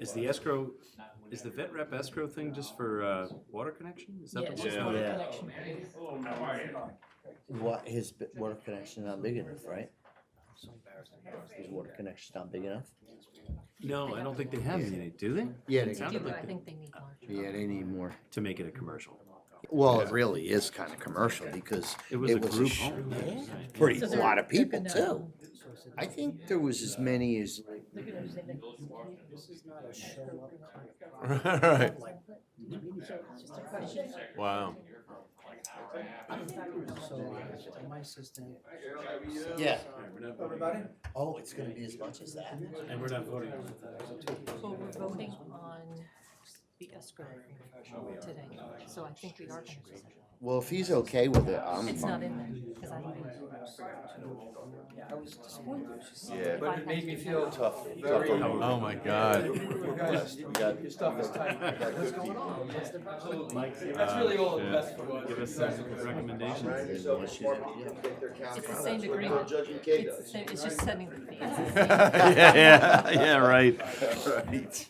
Is the escrow, is the vet rep escrow thing just for water connection? Is that Yeah, the it's just one? water Yeah. connection. What, his water connection's not big enough, right? His water connection's not big enough? No, I don't think they have any, do they? Yeah, It they sounded Do, like I they- think they need more. Yeah, they need more. to make it a commercial. Well, it really is kind of commercial because It was a group sh- home. pretty, So a they're- lot of they're people gonna- too. I think there was as many as, Right. Wow. yeah. Oh, it's gonna be as much as that? And we're not voting on it. Well, we're voting on the escrow today, so I think we are gonna do that. Well, if he's okay with it, I'm It's not fine. in there, because I didn't. Yeah, But it made me feel Tough. very. Oh my God. Guys, your stuff is tight. What's going on? That's really all the best for us. Give us some recommendations. It's the same agreement. It's the same, it's just sending the fee, it's the same, Yeah, right.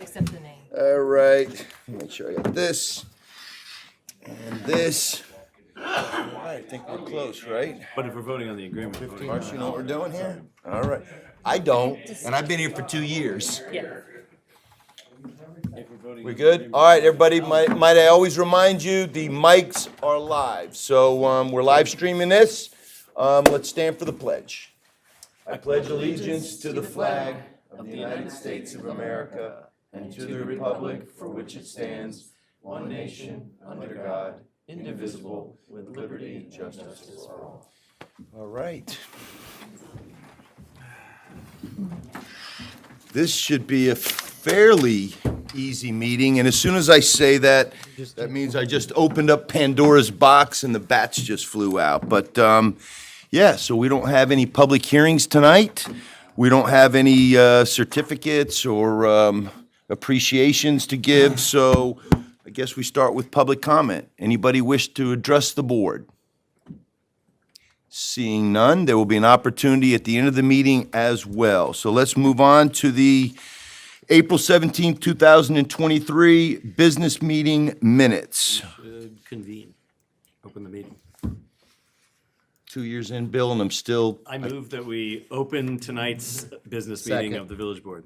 except the name. All right, make sure I got this and this. All right, I think we're close, right? But if we're voting on the agreement, we're voting on Marcia, you know what we're doing here? All right. I don't, and I've been here for 2 years. Yeah. if we're voting. We good? All right, everybody, might I always remind you, the mics are live. So we're live streaming this. Let's stand for the pledge. I pledge allegiance to the flag of the United States of America and to the republic for which it stands, one nation, under God, indivisible, with liberty and justice for all. All right. This should be a fairly easy meeting, and as soon as I say that, that means I just opened up Pandora's box and the bats just flew out. But, yeah, so we don't have any public hearings tonight. We don't have any certificates or appreciations to give, so I guess we start with public comment. Anybody wish to address the board? Seeing none, there will be an opportunity at the end of the meeting as well. So let's move on to the April 17th, 2023 business meeting minutes. Should convene, open the meeting. 2 years in, Bill, and I'm still, I move that we open tonight's business meeting Second. of the village board.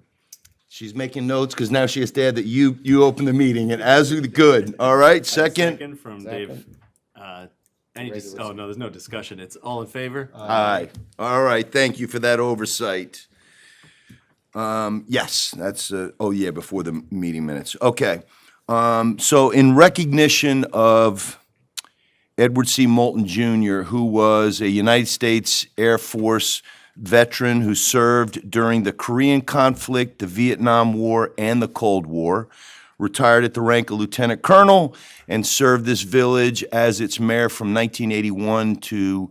she's making notes because now she has to add that you open the meeting, and as good. All right, second? Second from Dave. Oh, no, there's no discussion. It's all in favor? Aye. All right, thank you for that oversight. Yes, that's, oh yeah, before the meeting minutes. Okay. So in recognition of Edward C. Moulton Jr., who was a United States Air Force veteran who served during the Korean conflict, the Vietnam War, and the Cold War, retired at the rank of lieutenant colonel, and served this village as its mayor from 1981 to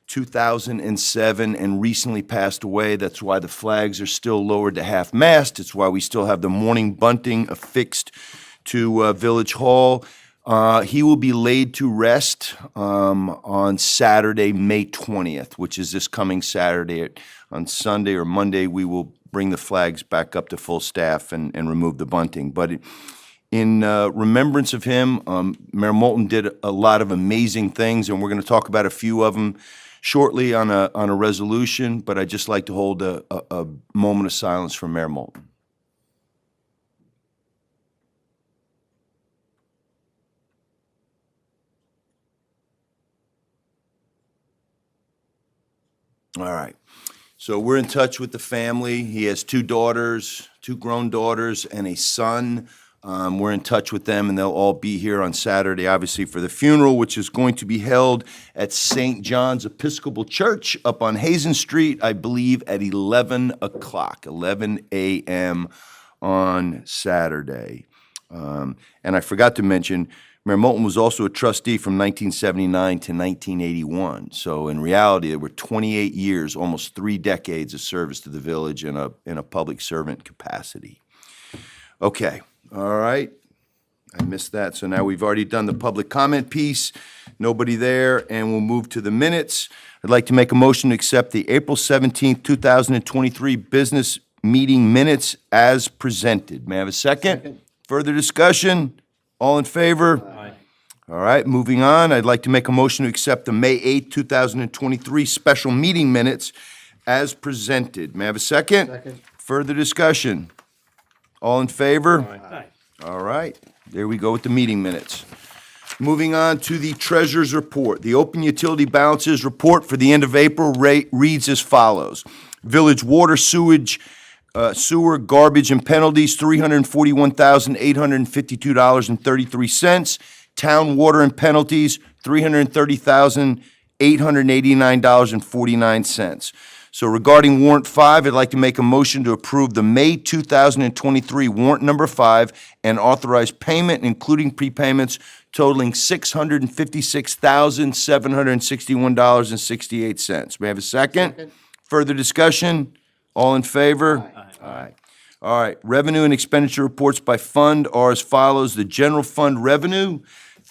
2007, and recently passed away. That's why the flags are still lowered to half-mast. It's why we still have the mourning bunting affixed to Village Hall. He will be laid to rest on Saturday, May 20th, which is this coming Saturday. On Sunday or Monday, we will bring the flags back up to full staff and remove the bunting. But in remembrance of him, Mayor Moulton did a lot of amazing things, and we're going to talk about a few of them shortly on a resolution, but I'd just like to hold a moment of silence for Mayor Moulton. All right. So we're in touch with the family. He has two daughters, two grown daughters, and a son. We're in touch with them, and they'll all be here on Saturday, obviously, for the funeral, which is going to be held at St. John's Episcopal Church up on Hazen Street, I believe, at 11 o'clock, 11 a.m. on Saturday. And I forgot to mention, Mayor Moulton was also a trustee from 1979 to 1981. So in reality, there were 28 years, almost 3 decades of service to the village in a public servant capacity. Okay, all right. I missed that. So now we've already done the public comment piece. Nobody there, and we'll move to the minutes. I'd like to make a motion to accept the April 17th, 2023 business meeting minutes as presented. May I have a second? Further discussion? All in favor? Aye. All right, moving on. I'd like to make a motion to accept the May 8th, 2023 special meeting minutes as presented. May I have a second? Second. Further discussion? All in favor? Aye. All right, there we go with the meeting minutes. Moving on to the treasurer's report. The open utility balances report for the end of April reads as follows. Village water, sewage, sewer, garbage, and penalties, $341,852.33. Town water and penalties, $330,889.49. So regarding warrant 5, I'd like to make a motion to approve the May 2023 warrant number 5 and authorize payment, including prepayments, totaling $656,761.68. May I have a second? Further discussion? All in favor? Aye. All right, revenue and expenditure reports by fund are as follows. The general fund revenue,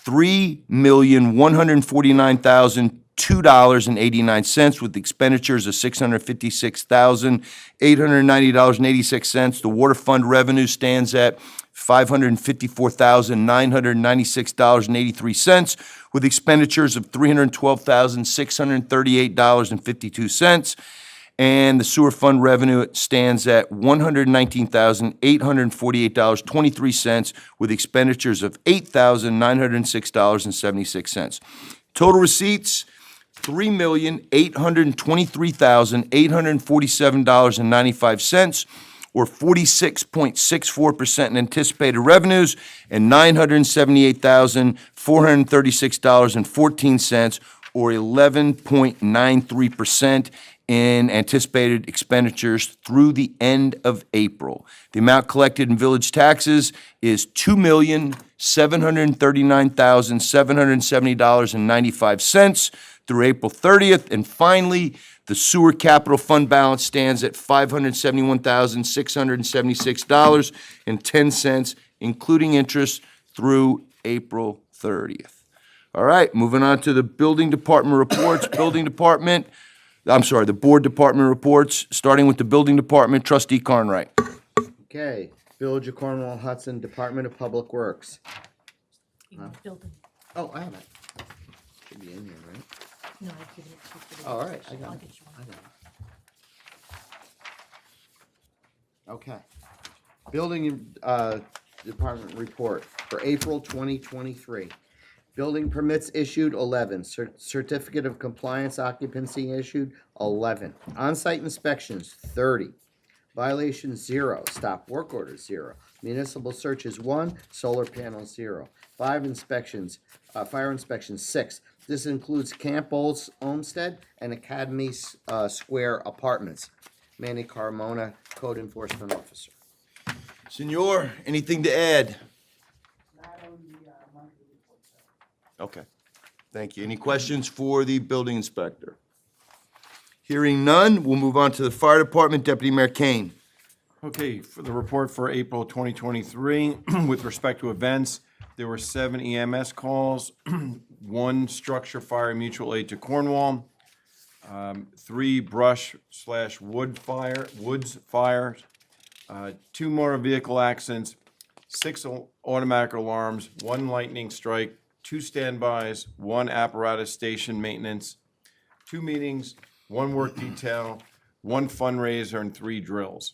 $3,149,002.89, with expenditures of $656,890.86. The water fund revenue stands at $554,996.83, with expenditures of $312,638.52. And the sewer fund revenue stands at $119,848.23, with expenditures of $8,906.76. Total receipts, $3,823,847.95, or 46.64% in anticipated revenues, and $978,436.14, or 11.93% in anticipated expenditures through the end of April. The amount collected in village taxes is $2,739,770.95 through April 30th. And finally, the sewer capital fund balance stands at $571,676.10, including interest through April 30th. All right, moving on to the building department reports. The board department reports, starting with the building department, trustee Carnwright. Okay, Village of Cornwall, Hudson, Department of Public Works. Building. Oh, I have it. Should be in here, right? No, I've given it to you. for the- Oh, all right, I got I'll it. get you I one. got it. Okay. Building Department report for April 2023. Building permits issued, 11. Certificate of compliance occupancy issued, 11. On-site inspections, 30. Violations, 0. Stop work orders, 0. Municipal searches, 1. Solar panels, 0. 5 inspections, fire inspections, 6. This includes Camp Olmsted and Academy Square Apartments. Manny Carmona, Code Enforcement Officer. Senor, anything to add? Okay, thank you. Any questions for the building inspector? Hearing none, we'll move on to the fire department. Deputy Mayor Kane. Okay, for the report for April 2023, with respect to events, there were 7 EMS calls, 1 structure fire mutual aid to Cornwall, 3 brush/woods fires, 2 motor vehicle accidents, 6 automatic alarms, 1 lightning strike, 2 standbys, 1 apparatus station maintenance, 2 meetings, 1 work detail, 1 fundraiser, and 3 drills.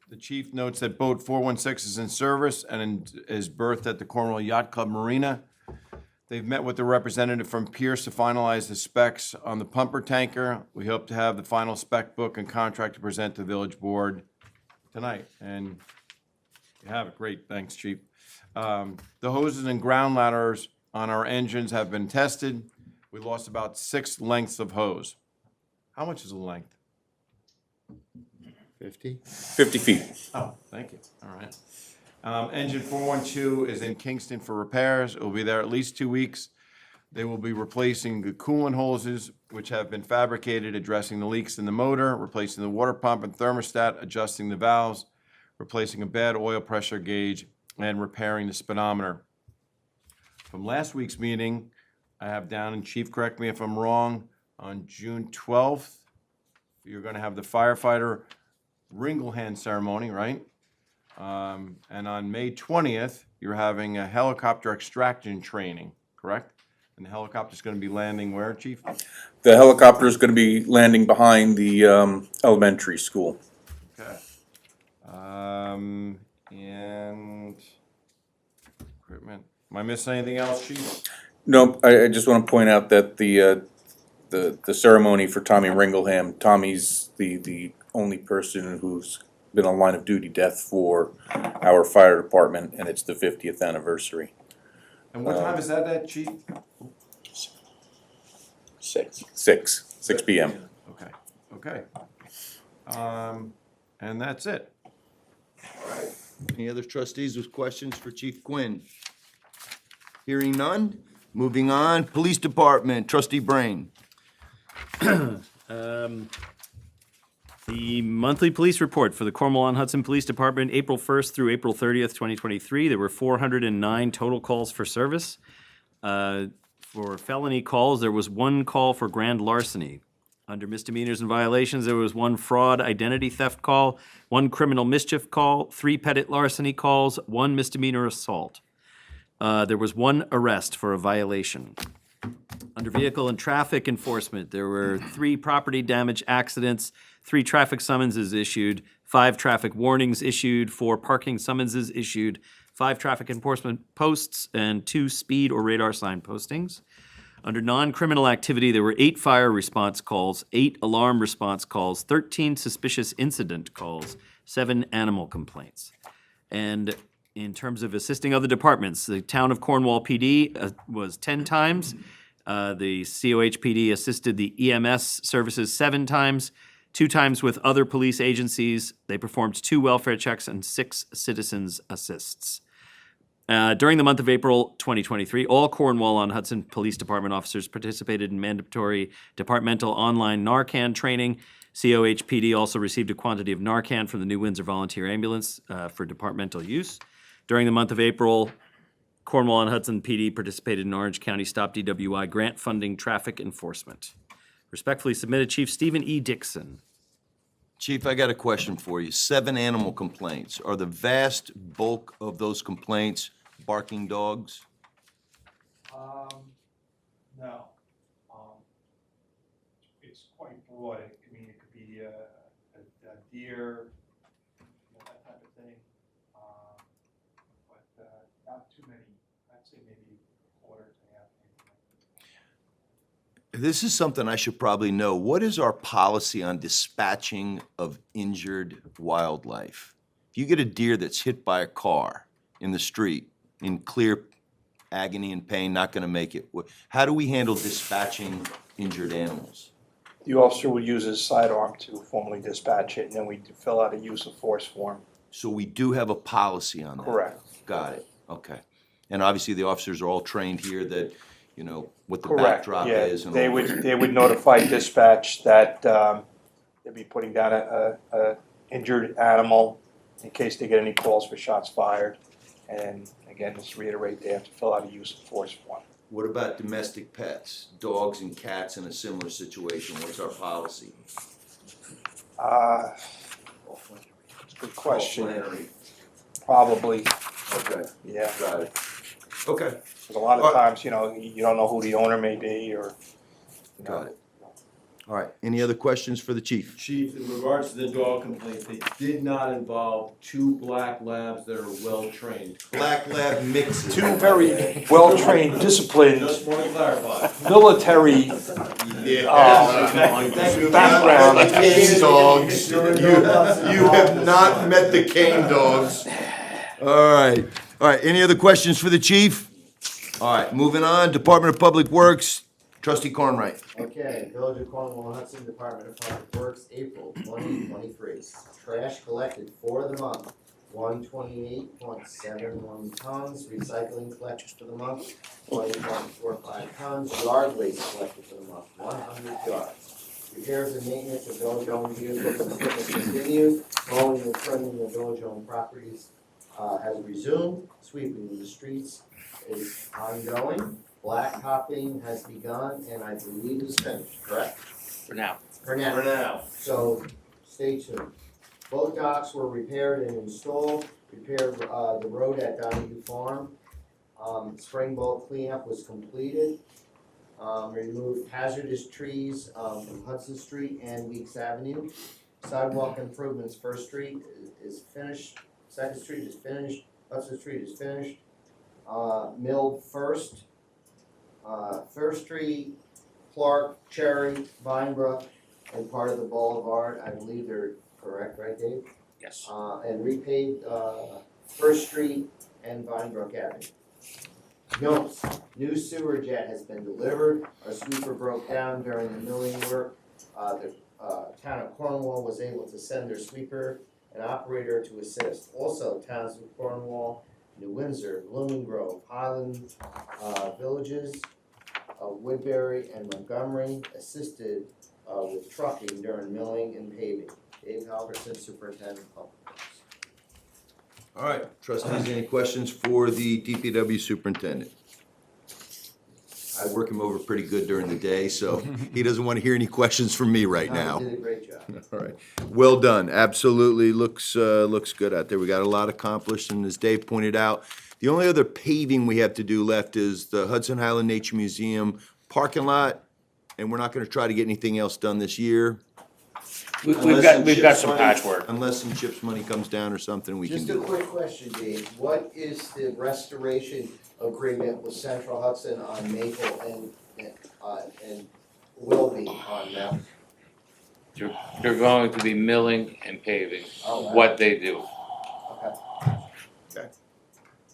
The chief notes that boat 416 is in service and is berthed at the Cornwall Yacht Club Marina. They've met with the representative from Pierce to finalize the specs on the pumper tanker. We hope to have the final spec book and contract to present to the village board tonight. And you have it. Great. Thanks, chief. The hoses and ground ladders on our engines have been tested. We lost about 6 lengths of hose. How much is a length? 50? 50 feet. Oh, thank you. All right. Engine 412 is in Kingston for repairs. It will be there at least 2 weeks. They will be replacing the coolant hoses, which have been fabricated, addressing the leaks in the motor, replacing the water pump and thermostat, adjusting the valves, replacing a bad oil pressure gauge, and repairing the speedometer. From last week's meeting, I have down, and chief, correct me if I'm wrong, on June 12th, you're gonna have the firefighter wrinkle hand ceremony, right? And on May 20th, you're having a helicopter extraction training, correct? And the helicopter's gonna be landing where, Chief? The helicopter is going to be landing behind the elementary school. Okay. And equipment, am I missing anything else, Chief? No, I just want to point out that the ceremony for Tommy Ringleham, Tommy's the only person who's been on line of duty death for our fire department, and it's the 50th anniversary. And what time is that at, Chief? 6 p.m. Okay. And that's it. Any other trustees with questions for Chief Quinn? Hearing none, moving on. Police Department, Trustee Brain. The monthly police report for the Cornwall and Hudson Police Department, April 1st through April 30th, 2023. There were 409 total calls for service. For felony calls, there was 1 call for grand larceny. Under misdemeanors and violations, there was 1 fraud identity theft call, 1 criminal mischief call, 3 petty larceny calls, 1 misdemeanor assault. There was 1 arrest for a violation. Under vehicle and traffic enforcement, there were 3 property damage accidents, 3 traffic summonses issued, 5 traffic warnings issued, 4 parking summonses issued, 5 traffic enforcement posts, and 2 speed or radar sign postings. Under non-criminal activity, there were 8 fire response calls, 8 alarm response calls, 13 suspicious incident calls, 7 animal complaints. And in terms of assisting other departments, the town of Cornwall PD was 10 times. The COHPD assisted the EMS services 7 times, 2 times with other police agencies. They performed 2 welfare checks and 6 citizens assists. During the month of April 2023, all Cornwall on Hudson Police Department officers participated in mandatory departmental online Narcan training. COHPD also received a quantity of Narcan from the New Windsor Volunteer Ambulance for departmental use. During the month of April, Cornwall and Hudson PD participated in Orange County Stop DWI grant funding traffic enforcement. Respectfully submitted, Chief Stephen E. Dixon. Chief, I got a question for you. 7 animal complaints. Are the vast bulk of those complaints barking dogs? No. It's quite broad. I mean, it could be a deer, that type of thing. But not too many. I'd say maybe a quarter to half. This is something I should probably know. What is our policy on dispatching of injured wildlife? If you get a deer that's hit by a car in the street, in clear agony and pain, not going to make it, how do we handle dispatching injured animals? The officer would use his sidearm to formally dispatch it, and then we fill out a use of force form. So we do have a policy on that? Correct. Got it, okay. And obviously, the officers are all trained here that, you know, what the Correct. backdrop Yeah, is. And they all that. would notify dispatch that they'd be putting down a injured animal in case they get any calls for shots fired. And again, just reiterate, they have to fill out a use of force form. What about domestic pets, dogs and cats in a similar situation? What's our policy? It's a good question. Flannery. Probably, Okay, yeah. got it. Okay, Because a lot of times, you know, you don't know who the owner may be or, you know. got it. All right, any other questions for the chief? Chief, in regards to the dog complaint, they did not involve 2 black labs that are well-trained. Black lab mixes. 2 very well-trained, disciplined, Just want to clarify. military background. The cane dogs. You have not met the cane dogs. All right, any other questions for the chief? All right, moving on, Department of Public Works, Trustee Cornwright. Okay, Village of Cornwall, Hudson Department of Public Works, April 2023. Trash collected for the month, 128.71 tons. Recycling collected for the month, 20.45 tons. Yard waste collected for the month, 100 yards. Repairs and maintenance of village-owned vehicles and equipment continued. Mowing and trimming of village-owned properties has resumed. Sweeping of the streets is ongoing. Black topping has begun and I believe is finished, correct? For now. For now. So, stay tuned. Both docks were repaired and installed, repaired, the road at Donahue Farm. Spring bolt cleanup was completed. Removed hazardous trees, from Hudson Street and Weeks Avenue. Sidewalk improvements, First Street is finished, Second Street is finished, Hudson Street is finished. Milled First, First Street, Clark, Cherry, Vinebrook, and part of the Boulevard, I believe they're correct, right, Dave? Yes. And repaved, First Street and Vinebrook Avenue. Notes, new sewer jet has been delivered, our sweeper broke down during the milling work. The town of Cornwall was able to send their sweeper and operator to assist. Also, towns of Cornwall, New Windsor, Blooming Grove, Highland, villages, Woodbury and Montgomery assisted with trucking during milling and paving. Dave Halverson, Superintendent of Public Works. All right, trustees, any questions for the DPW superintendent? I work him over pretty good during the day, so he doesn't want to hear any questions from me right now. You did a great job. All right, well done, absolutely, looks good out there. We got a lot accomplished, and as Dave pointed out, the only other paving we have to do left is the Hudson Highland Nature Museum parking lot, and we're not gonna try to get anything else done this year. We've got some patchwork. Unless some CHIPS money comes down or something, we can Just a do it. quick question, Dave. What is the restoration agreement with Central Hudson on Maple and Wilby on Mountain? They're going to be milling and paving, Oh, wow. what they do. Okay.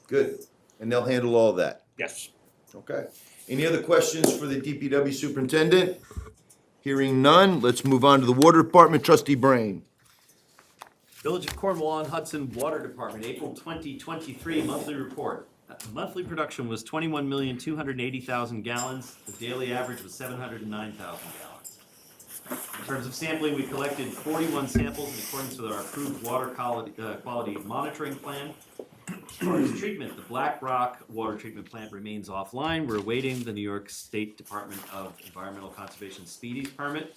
Good, and they'll handle all that. Yes. Okay. Any other questions for the DPW superintendent? Hearing none, let's move on to the water department. Trustee Brain. Village of Cornwall on Hudson Water Department, April 2023 monthly report. Monthly production was 21,280,000 gallons. The daily average was 709,000 gallons. In terms of sampling, we collected 41 samples in accordance with our approved water quality monitoring plan. As far as treatment, the Black Rock Water Treatment Plant remains offline. We're awaiting the New York State Department of Environmental Conservation Speedies permit.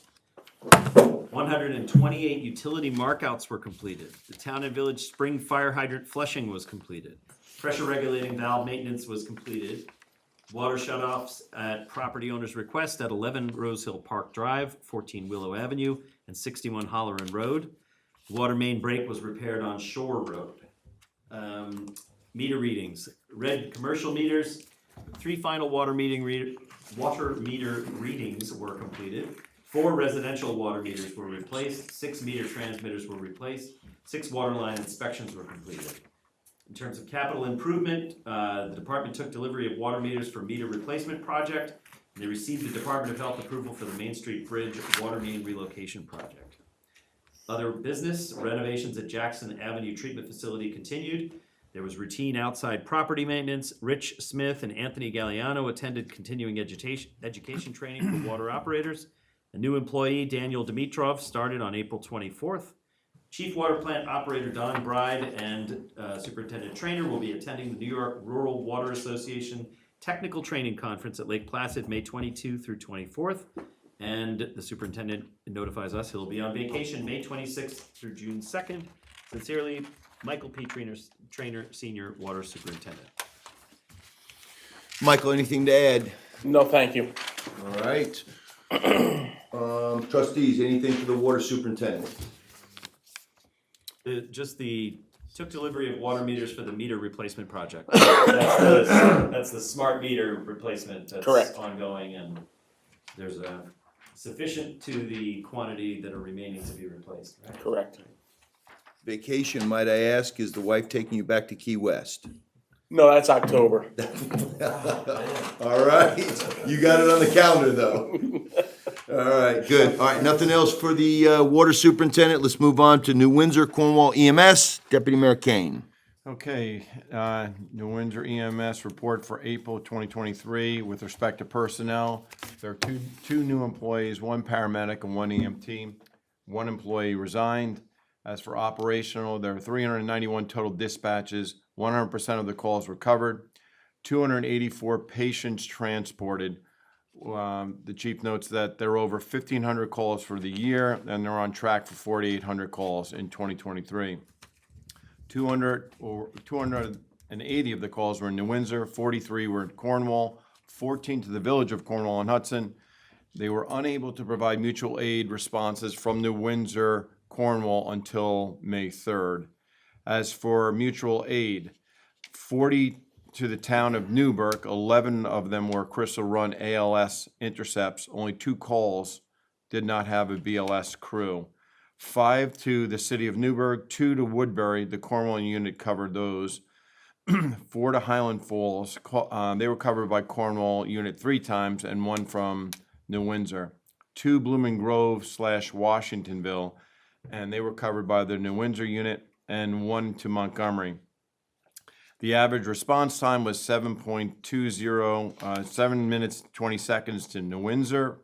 128 utility markouts were completed. The town and village spring fire hydrant flushing was completed. Pressure regulating valve maintenance was completed. Water shutoffs at property owner's request at 11 Rose Hill Park Drive, 14 Willow Avenue, and 61 Holloran Road. Water main break was repaired on Shore Road. Meter readings, read commercial meters, 3 final water meter readings were completed. 4 residential water meters were replaced, 6 meter transmitters were replaced, 6 water line inspections were completed. In terms of capital improvement, the department took delivery of water meters for meter replacement project, and they received the Department of Health approval for the Main Street Bridge water main relocation project. Other business, renovations at Jackson Avenue Treatment Facility continued. There was routine outside property maintenance. Rich Smith and Anthony Galliano attended continuing education training for water operators. A new employee, Daniel Dimitrov, started on April 24th. Chief Water Plant Operator Don Bride and Superintendent Trainer will be attending the New York Rural Water Association Technical Training Conference at Lake Placid, May 22 through 24th. And the superintendent notifies us he'll be on vacation May 26th through June 2nd. Sincerely, Michael P. Trainer, Senior Water Superintendent. Michael, anything to add? No, thank you. All right. Trustees, anything for the water superintendent? Took delivery of water meters for the meter replacement project. That's the smart meter replacement that's Correct. ongoing, and there's sufficient to the quantity that are remaining to be replaced, right? Correct. Vacation, might I ask, is the wife taking you back to Key West? No, that's October. All right, you got it on the calendar, though. All right, good. All right, nothing else for the water superintendent. Let's move on to New Windsor Cornwall EMS. Deputy Mayor Kane. Okay, New Windsor EMS report for April 2023 with respect to personnel. There are two new employees, 1 paramedic and 1 EMT. 1 employee resigned. As for operational, there are 391 total dispatches. 100% of the calls were covered. 284 patients transported. The chief notes that there are over 1,500 calls for the year, and they're on track for 4,800 calls in 2023. 280 of the calls were in New Windsor, 43 were in Cornwall, 14 to the village of Cornwall and Hudson. They were unable to provide mutual aid responses from New Windsor, Cornwall until May 3rd. As for mutual aid, 40 to the town of Newburgh, 11 of them were Crystal Run ALS intercepts. Only 2 calls did not have a BLS crew. 5 to the city of Newburgh, 2 to Woodbury, the Cornwall unit covered those. 4 to Highland Falls, they were covered by Cornwall unit 3 times, and 1 from New Windsor. 2 Blooming Grove / Washingtonville, and they were covered by the New Windsor unit, and 1 to Montgomery. The average response time was 7.20, 7 minutes 20 seconds to New Windsor.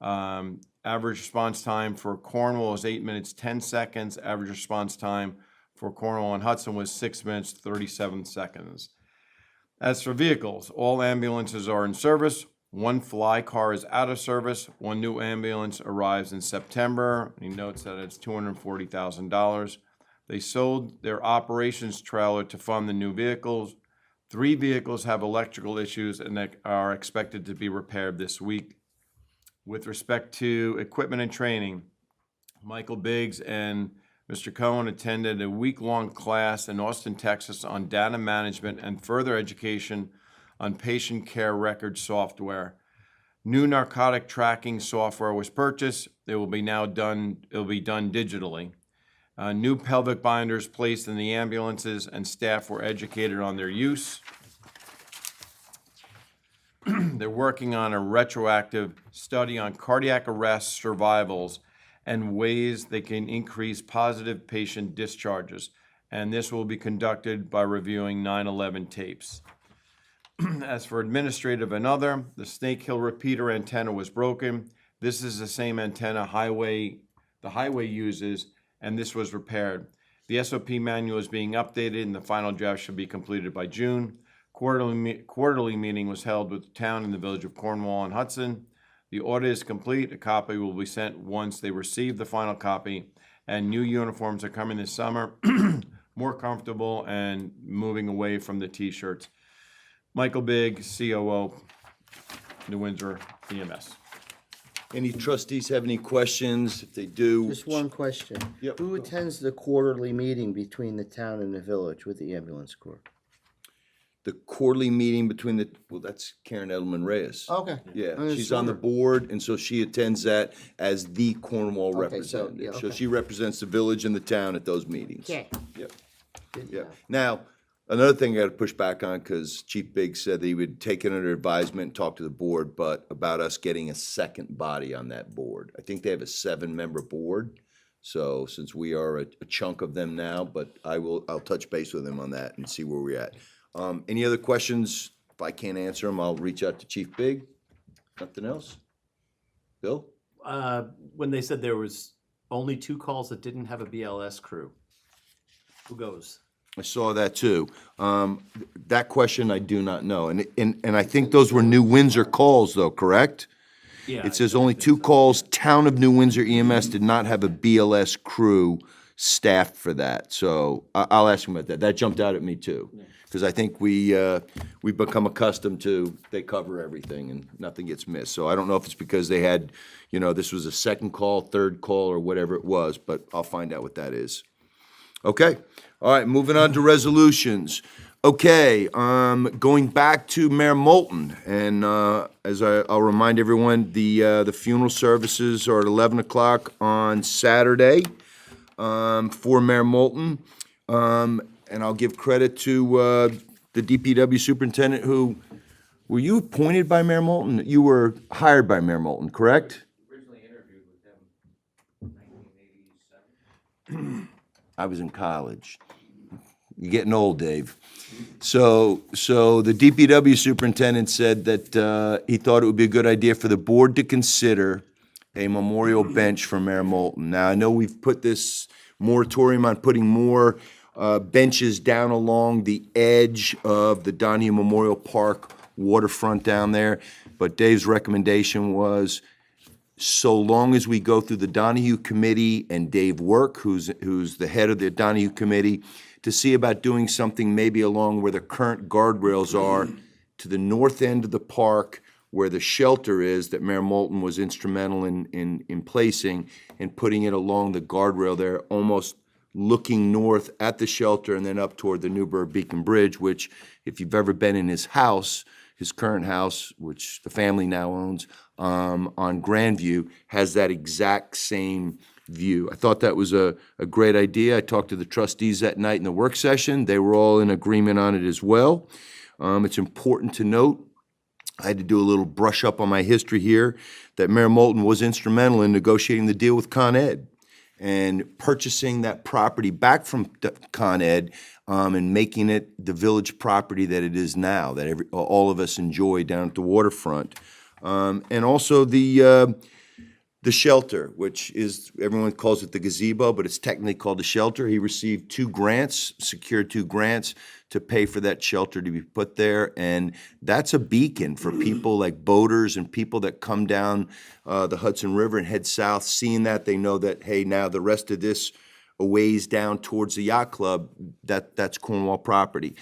Average response time for Cornwall is 8 minutes 10 seconds. Average response time for Cornwall and Hudson was 6 minutes 37 seconds. As for vehicles, all ambulances are in service. 1 fly car is out of service. 1 new ambulance arrives in September. He notes that it's $240,000. They sold their operations trailer to fund the new vehicles. 3 vehicles have electrical issues and that are expected to be repaired this week. With respect to equipment and training, Michael Biggs and Mr. Cohen attended a week-long class in Austin, Texas on data management and further education on patient care record software. New narcotic tracking software was purchased. It will be done digitally. New pelvic binders placed in the ambulances, and staff were educated on their use. They're working on a retroactive study on cardiac arrest survivals and ways they can increase positive patient discharges. And this will be conducted by reviewing 9/11 tapes. As for administrative and other, the Snake Hill repeater antenna was broken. This is the same antenna the highway uses, and this was repaired. The SOP manual is being updated, and the final draft should be completed by June. Quarterly meeting was held with the town and the village of Cornwall and Hudson. The audit is complete. A copy will be sent once they receive the final copy, and new uniforms are coming this summer, more comfortable and moving away from the T-shirts. Michael Bigg, COO, New Windsor EMS. Any trustees have any questions? If they do. Just one question. Yep. Who attends the quarterly meeting between the town and the village with the ambulance corps? The quarterly meeting between that's Karen Edelman Reyes. Okay. Yeah, I was she's on the wondering. board, and so she attends that as the Cornwall Okay, so, representative. yeah, So okay. she represents the village and the town at those meetings. Okay. Yep, Good to yep. know. Now, another thing I gotta push back on, because Chief Biggs said that he would take it under advisement and talk to the board, but about us getting a second body on that board. I think they have a 7-member board, so since we are a chunk of them now, but I'll touch base with him on that and see where we're at. Any other questions? If I can't answer them, I'll reach out to Chief Bigg. Nothing else? Bill? When they said there was only 2 calls that didn't have a BLS crew, who goes? I saw that too. That question I do not know. And I think those were New Windsor calls though, correct? Yeah. It says only 2 calls. Town of New Windsor EMS did not have a BLS crew staffed for that. So I'll ask him about that. That jumped out at me too. Because I think we've become accustomed to, they cover everything and nothing gets missed. So I don't know if it's because they had, this was a 2nd call, 3rd call, or whatever it was, but I'll find out what that is. Okay, all right, moving on to resolutions. Okay, going back to Mayor Moulton, and as I'll remind everyone, the funeral services are at 11 o'clock on Saturday for Mayor Moulton. And I'll give credit to the DPW superintendent who, were you appointed by Mayor Moulton? You were hired by Mayor Moulton, correct? Originally interviewed with him in 1987. I was in college. You're getting old, Dave. So the DPW superintendent said that he thought it would be a good idea for the board to consider a memorial bench for Mayor Moulton. Now, I know we've put this moratorium on putting more benches down along the edge of the Donahue Memorial Park waterfront down there. but Dave's recommendation was, so long as we go through the Donahue Committee and Dave Work, who's the head of the Donahue Committee, to see about doing something maybe along where the current guardrails are to the north end of the park, where the shelter is that Mayor Moulton was instrumental in placing, and putting it along the guardrail there, almost looking north at the shelter and then up toward the Newburgh Beacon Bridge, which, if you've ever been in his house, his current house, which the family now owns, on Grandview, has that exact same view. I thought that was a great idea. I talked to the trustees that night in the work session. They were all in agreement on it as well. It's important to note, I had to do a little brush up on my history here, that Mayor Moulton was instrumental in negotiating the deal with Con Ed and purchasing that property back from Con Ed, and making it the village property that it is now, that all of us enjoy down at the waterfront. And also the shelter, which is, everyone calls it the gazebo, but it's technically called the shelter. He received secured two grants to pay for that shelter to be put there. And that's a beacon for people like boaters and people that come down the Hudson River and head south. Seeing that, they know that, hey, now the rest of this a ways down towards the yacht club, that's Cornwall property.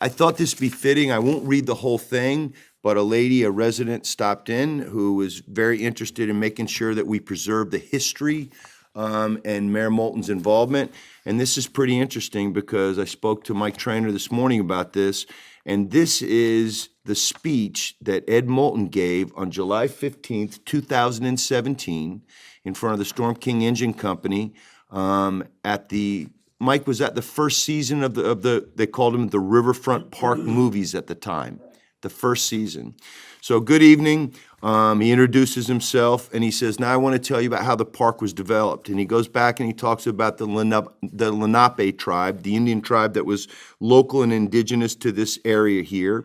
I thought this be fitting. I won't read the whole thing, but a resident stopped in who was very interested in making sure that we preserve the history and Mayor Moulton's involvement. And this is pretty interesting because I spoke to Mike Trainer this morning about this, and this is the speech that Ed Moulton gave on July 15th, 2017, in front of the Storm King Engine Company Mike was at the first season of they called them the Riverfront Park movies at the time, the first season. So good evening. He introduces himself and he says, now I want to tell you about how the park was developed. And he goes back and he talks about the Lenape tribe, the Indian tribe that was local and indigenous to this area here,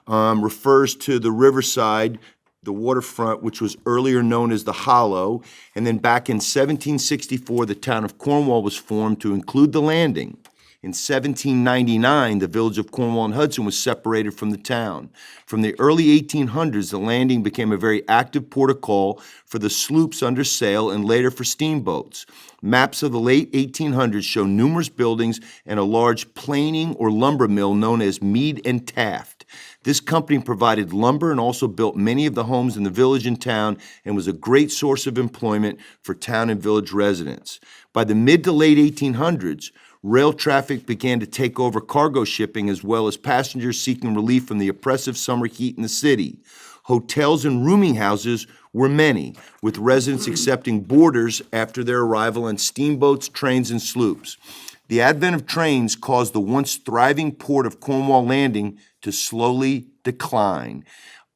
refers to the riverside, the waterfront, which was earlier known as the Hollow, and then back in 1764, the town of Cornwall was formed to include the landing. In 1799, the village of Cornwall and Hudson was separated from the town. From the early 1800s, the landing became a very active port of call for the sloops under sail and later for steamboats. Maps of the late 1800s show numerous buildings and a large planing or lumber mill known as Mead and Taft. This company provided lumber and also built many of the homes in the village and town and was a great source of employment for town and village residents. By the mid to late 1800s, rail traffic began to take over cargo shipping as well as passengers seeking relief from the oppressive summer heat in the city. Hotels and rooming houses were many, with residents accepting boarders after their arrival on steamboats, trains, and sloops. The advent of trains caused the once thriving port of Cornwall Landing to slowly decline.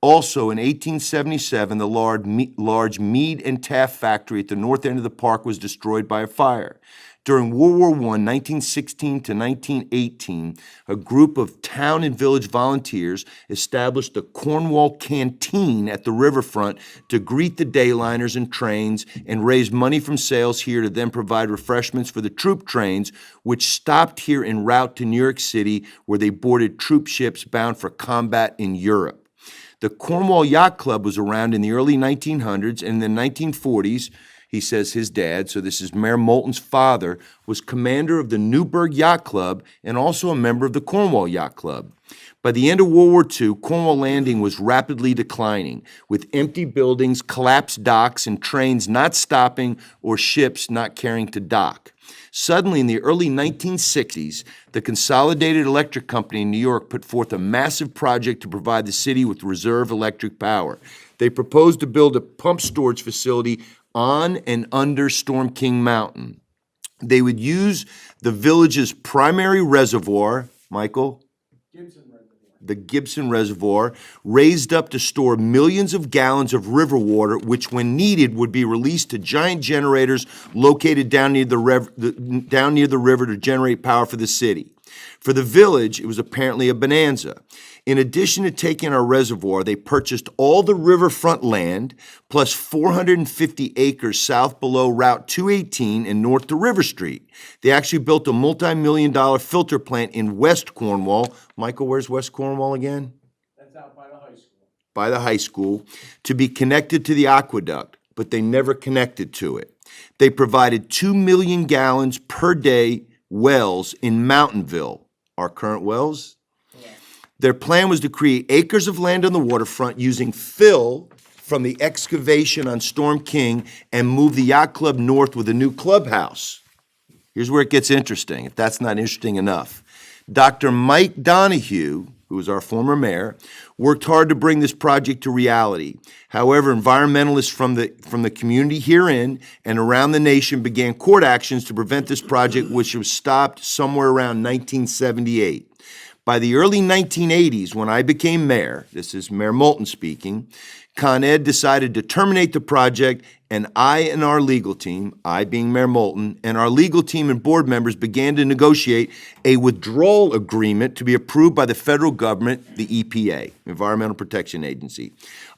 Also, in 1877, the large Mead and Taft factory at the north end of the park was destroyed by a fire. During World War I, 1916 to 1918, a group of town and village volunteers established the Cornwall Canteen at the riverfront to greet the dayliners and trains and raise money from sales here to then provide refreshments for the troop trains, which stopped here en route to New York City, where they boarded troop ships bound for combat in Europe. The Cornwall Yacht Club was around in the early 1900s, and in the 1940s, he says his dad, so this is Mayor Moulton's father, was commander of the Newburgh Yacht Club and also a member of the Cornwall Yacht Club. By the end of World War II, Cornwall Landing was rapidly declining, with empty buildings, collapsed docks, and trains not stopping or ships not caring to dock. Suddenly, in the early 1960s, the Consolidated Electric Company in New York put forth a massive project to provide the city with reserve electric power. They proposed to build a pump storage facility on and under Storm King Mountain. They would use the village's primary reservoir, Michael? The Gibson Reservoir, raised up to store millions of gallons of river water, which when needed would be released to giant generators located down near the river to generate power for the city. For the village, it was apparently a bonanza. In addition to taking our reservoir, they purchased all the riverfront land, plus 450 acres south below Route 218 and north to River Street. They actually built a multi-million-dollar filter plant in West Cornwall. Michael, where's West Cornwall again? That's out by the high school. by the high school to be connected to the aqueduct, but they never connected to it. They provided 2 million gallons per day wells in Mountainville, our current wells. Their plan was to create acres of land on the waterfront using fill from the excavation on Storm King and move the yacht club north with a new clubhouse. Here's where it gets interesting, if that's not interesting enough. Dr. Mike Donahue, who was our former mayor, worked hard to bring this project to reality. However, environmentalists from the community herein and around the nation began court actions to prevent this project, which was stopped somewhere around 1978. By the early 1980s, when I became mayor, this is Mayor Moulton speaking, Con Ed decided to terminate the project, and I and our legal team, I being Mayor Moulton, and our legal team and board members began to negotiate a withdrawal agreement to be approved by the federal government, the EPA, Environmental Protection Agency.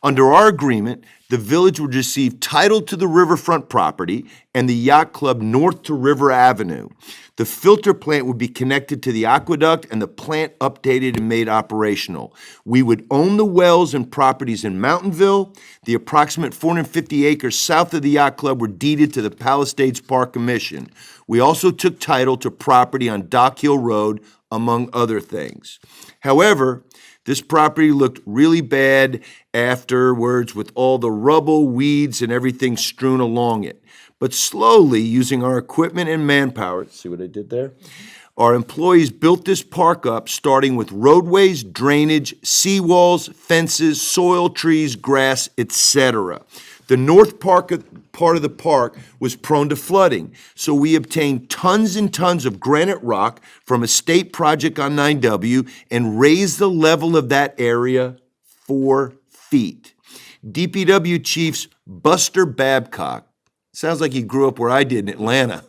Under our agreement, the village would receive title to the riverfront property and the yacht club north to River Avenue. The filter plant would be connected to the aqueduct and the plant updated and made operational. We would own the wells and properties in Mountainville. The approximate 450 acres south of the yacht club were deeded to the Palisades Park Commission. We also took title to property on Dock Hill Road, among other things. However, this property looked really bad afterwards with all the rubble, weeds, and everything strewn along it. But slowly, using our equipment and manpower, see what I did there? Our employees built this park up, starting with roadways, drainage, seawalls, fences, soil, trees, grass, etc. The north part of the park was prone to flooding, so we obtained tons and tons of granite rock from a state project on 9W and raised the level of that area 4 feet. DPW Chiefs Buster Babcock, sounds like he grew up where I did in Atlanta.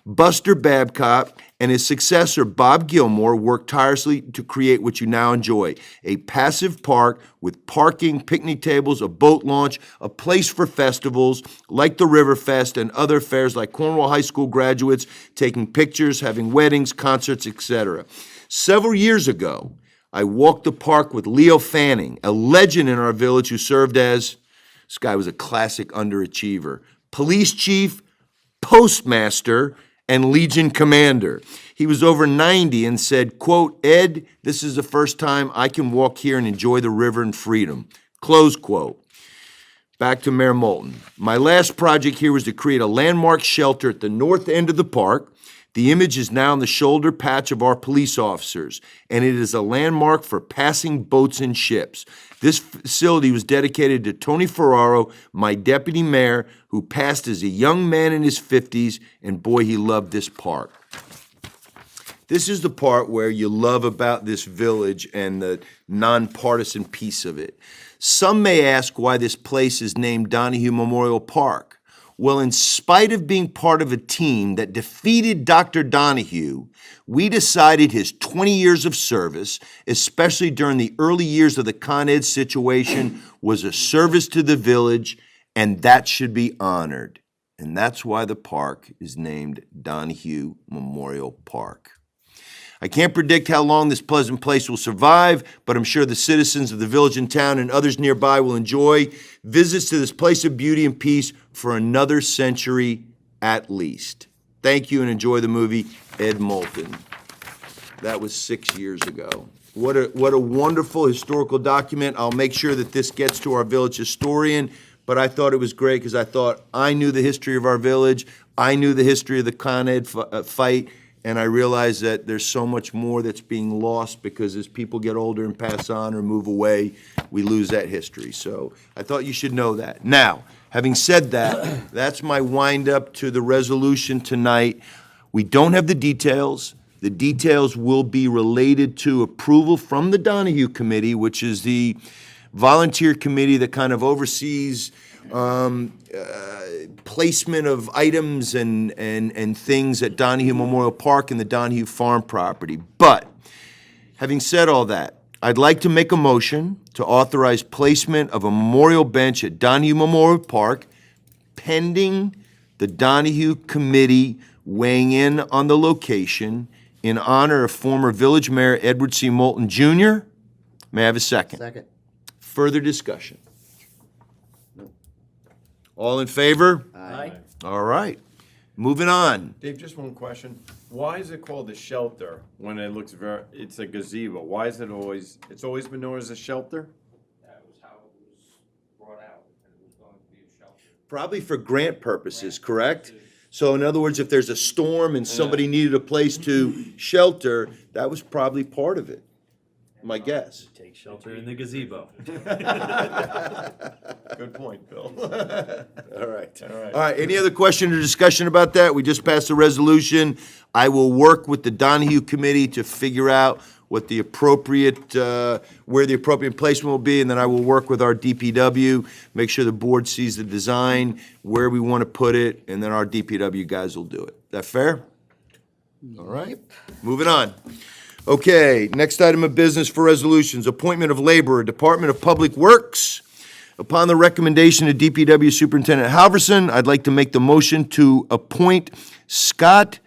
Buster Babcock and his successor, Bob Gilmore, worked tirelessly to create what you now enjoy, a passive park with parking, picnic tables, a boat launch, a place for festivals like the River Fest and other fairs like Cornwall High School graduates taking pictures, having weddings, concerts, etc. Several years ago, I walked the park with Leo Fanning, a legend in our village who served as, this guy was a classic underachiever, police chief, postmaster, and Legion commander. He was over 90 and said, quote, "Ed, this is the first time I can walk here and enjoy the river and freedom," close quote. Back to Mayor Moulton. My last project here was to create a landmark shelter at the north end of the park. The image is now on the shoulder patch of our police officers, and it is a landmark for passing boats and ships. This facility was dedicated to Tony Ferraro, my deputy mayor, who passed as a young man in his 50s, and boy, he loved this park. This is the part where you love about this village and the nonpartisan piece of it. Some may ask why this place is named Donahue Memorial Park. Well, in spite of being part of a team that defeated Dr. Donahue, we decided his 20 years of service, especially during the early years of the Con Ed situation, was a service to the village, and that should be honored. And that's why the park is named Donahue Memorial Park. I can't predict how long this pleasant place will survive, but I'm sure the citizens of the village and town and others nearby will enjoy visits to this place of beauty and peace for another century at least. Thank you and enjoy the movie Ed Moulton. That was 6 years ago. What a wonderful historical document. I'll make sure that this gets to our village historian, but I thought it was great because I thought I knew the history of our village, I knew the history of the Con Ed fight, and I realize that there's so much more that's being lost because as people get older and pass on or move away, we lose that history. So I thought you should know that. Now, having said that, that's my wind-up to the resolution tonight. We don't have the details. The details will be related to approval from the Donahue Committee, which is the volunteer committee that kind of oversees placement of items and things at Donahue Memorial Park and the Donahue Farm property. But, having said all that, I'd like to make a motion to authorize placement of a memorial bench at Donahue Memorial Park pending the Donahue Committee weighing in on the location in honor of former Village Mayor Edward C. Moulton Jr. May I have a second? Second. further discussion? No. All in favor? Aye. All right, moving on. Dave, just one question. Why is it called a shelter when it looks it's a gazebo? Why is it's always been known as a shelter? That was how it was brought out, and it was going to be a shelter. Probably for grant purposes, correct? So in other words, if there's a storm and somebody needed a place to shelter, that was probably part of it, my guess. Take shelter in the gazebo. Good point, Bill. All right. All right. All right, any other question or discussion about that? We just passed a resolution. I will work with the Donahue Committee to figure out what the appropriate, where the appropriate placement will be, and then I will work with our DPW, make sure the board sees the design, where we want to put it, and then our DPW guys will do it. That fair? All right, moving on. Okay, next item of business for resolutions, appointment of laborer, Department of Public Works. Upon the recommendation of DPW Superintendent Halverson, I'd like to make the motion to appoint Scott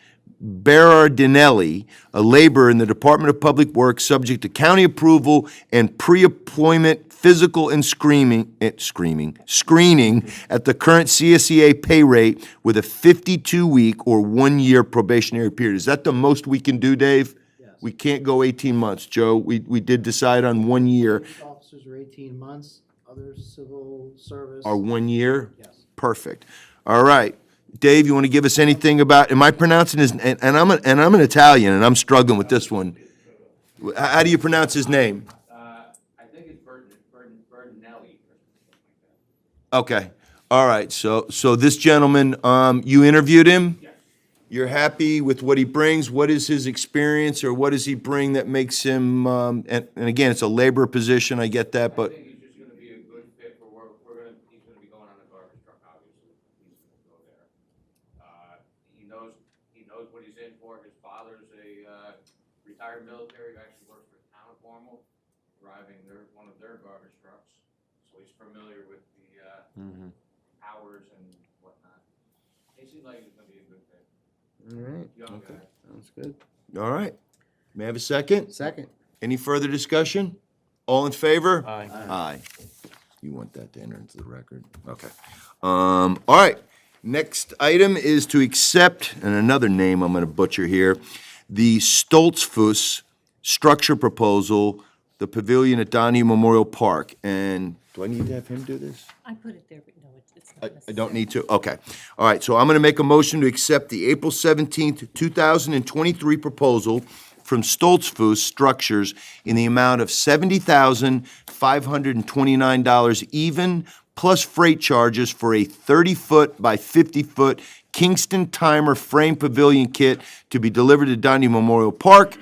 Berardinelli, a laborer in the Department of Public Works, subject to county approval and pre-appointment physical and screening at the current CSEA pay rate with a 52-week or 1-year probationary period. Is that the most we can do, Dave? Yes. We can't go 18 months, Joe. We did decide on 1 year. Officers are 18 months, others civil service. Our 1 year? Yes. Perfect. All right. Dave, you want to give us anything about, am I pronouncing his, and I'm an Italian, and I'm struggling with this one. How do you pronounce his name? I think it's Bertinelli. Okay. All right. So this gentleman, you interviewed him? Yes. You're happy with what he brings? What is his experience, or what does he bring that makes him, and again, it's a labor position, I get that, I but, think he's just gonna be a good fit for work. He's gonna be going on a garbage truck, obviously. He's gonna go there. He knows what he's in for. His father's a, retired military who actually works for the town of Cornwall, driving one of their garbage trucks. So he's familiar with the, hours and whatnot. He seems like he's gonna be a good fit. All right, Young guy. sounds good. all right. May I have a second? Second. Any further discussion? All in favor? Aye. Aye. You want that to enter into the record? Okay. All right. Next item is to accept, and another name I'm gonna butcher here, the Stoltzfus structure proposal, the pavilion at Donahue Memorial Park. And do I need to have him do this? I put it there, but no, it's I not necessary. don't need to? Okay. All right, so I'm going to make a motion to accept the April 17th, 2023 proposal from Stoltzfus Structures in the amount of $70,529 even, plus freight charges for a 30-foot by 50-foot Kingston Timer frame pavilion kit to be delivered to Donahue Memorial Park.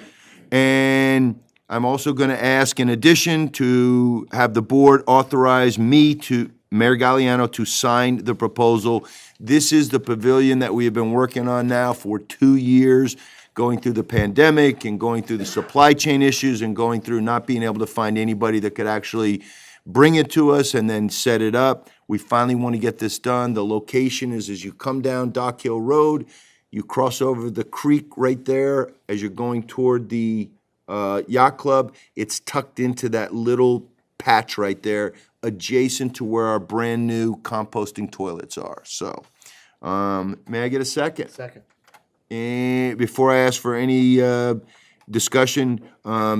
And I'm also going to ask, in addition, to have the board authorize me to, Mayor Galliano, to sign the proposal. This is the pavilion that we have been working on now for 2 years, going through the pandemic and going through the supply chain issues and going through not being able to find anybody that could actually bring it to us and then set it up. We finally want to get this done. The location is as you come down Dock Hill Road, you cross over the creek right there as you're going toward the yacht club. It's tucked into that little patch right there, adjacent to where our brand-new composting toilets are. So, may I get a second? Second. And before I ask for any discussion,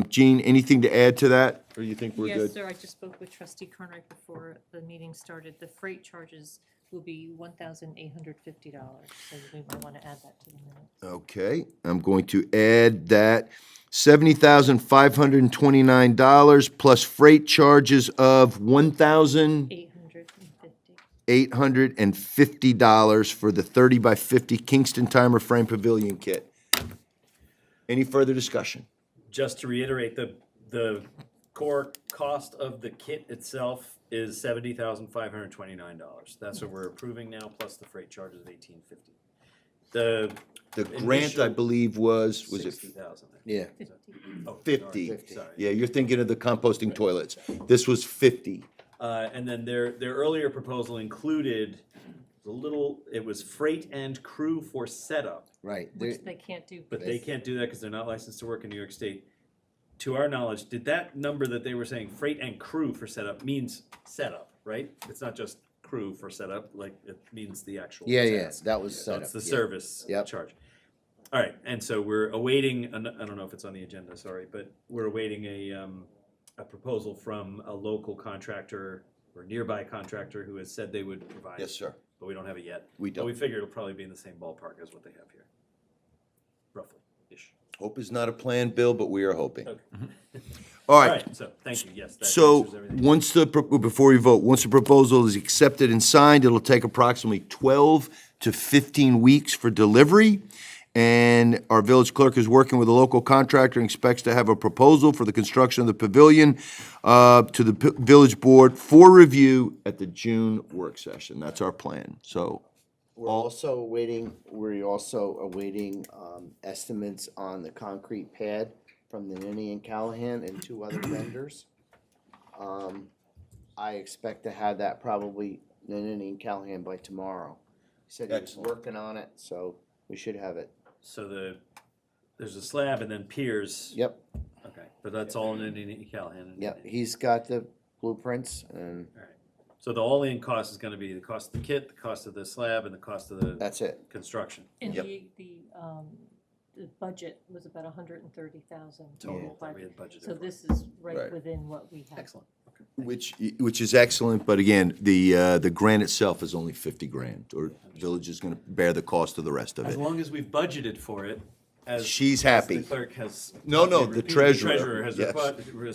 Jean, anything to add to that? Or you think we're good? Yes, sir, I just spoke with trustee Carnwright before the meeting started. The freight charges will be $1,850, so we might want to add that to the minutes. Okay, I'm going to add that $70,529 plus freight charges of $1,850 for the 30 by 50 Kingston Timer frame pavilion kit. Any further discussion? Just to reiterate, the core cost of the kit itself is $70,529. That's what we're approving now, plus the freight charges of $1,850. The grant, I Initial- believe, was it? 60,000. Yeah, 50. Oh, 50. Sorry. Yeah, you're thinking of the composting toilets. This was 50. And then their earlier proposal included it was freight and crew for setup, Right. Which they can't do. but they can't do that because they're not licensed to work in New York State. to our knowledge, did that number that they were saying, freight and crew for setup, means setup, right? It's not just crew for setup, like, it means the actual task. that was So set it's up. the yeah. service Yep. charge. All right, and so we're awaiting, I don't know if it's on the agenda, sorry, but we're awaiting a proposal from a local contractor or nearby contractor who has said they would provide. Yes, sir. But we don't have it yet. We But we don't. figure it'll probably be in the same ballpark as what they have here. Roughly-ish. Hope is not a plan, Bill, but we are hoping. Okay. All All right. right, so, thank you, yes, that So, answers everything. once before we vote, once the proposal is accepted and signed, it'll take approximately 12 to 15 weeks for delivery. And our village clerk is working with a local contractor and expects to have a proposal for the construction of the pavilion to the village board for review at the June work session. That's our plan. So, We're also awaiting estimates on the concrete pad from the Ninny and Callahan and 2 other vendors. I expect to have that probably, the Ninny and Callahan, by tomorrow. He said he was Excellent. working on it, so we should have it. So there's a slab and then piers. Yep, Okay, but that's all in Indian Callahan. yep, he's got the blueprints, and All right. So the all-in cost is gonna be the cost of the kit, the cost of the slab, and the cost of the that's it. construction And Yep. the budget was about 130,000 total total. that we had budgeted So for. this is Right. right within what we have. Excellent. Okay. which is excellent, but again, the grant itself is only 50 grand, or village is gonna bear the cost of the rest of As it. long as we've budgeted for it, as. She's as happy. The clerk has. No, no, repeated- the treasurer, Treasurer has yes. has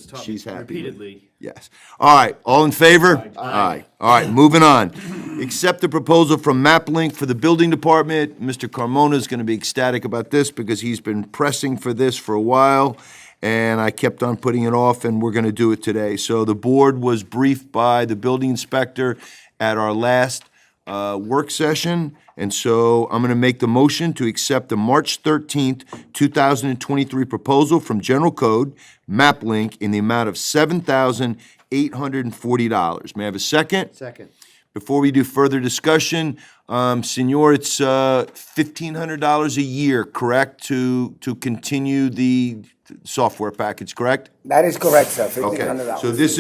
taught She's happy with it. repeatedly. Yes. All right, all in favor? Aye. All right, moving on. Accept the proposal from MapLink for the building department. Mr. Carmona is gonna be ecstatic about this because he's been pressing for this for a while, and I kept on putting it off, and we're gonna do it today. So the board was briefed by the building inspector at our last work session, and so I'm gonna make the motion to accept the March 13th, 2023 proposal from General Code, MapLink, in the amount of $7,840. May I have a second? Second. Before we do further discussion, Senor, it's $1,500 a year, correct, to continue the software package, correct? That is correct, sir, Okay, $1,500. so this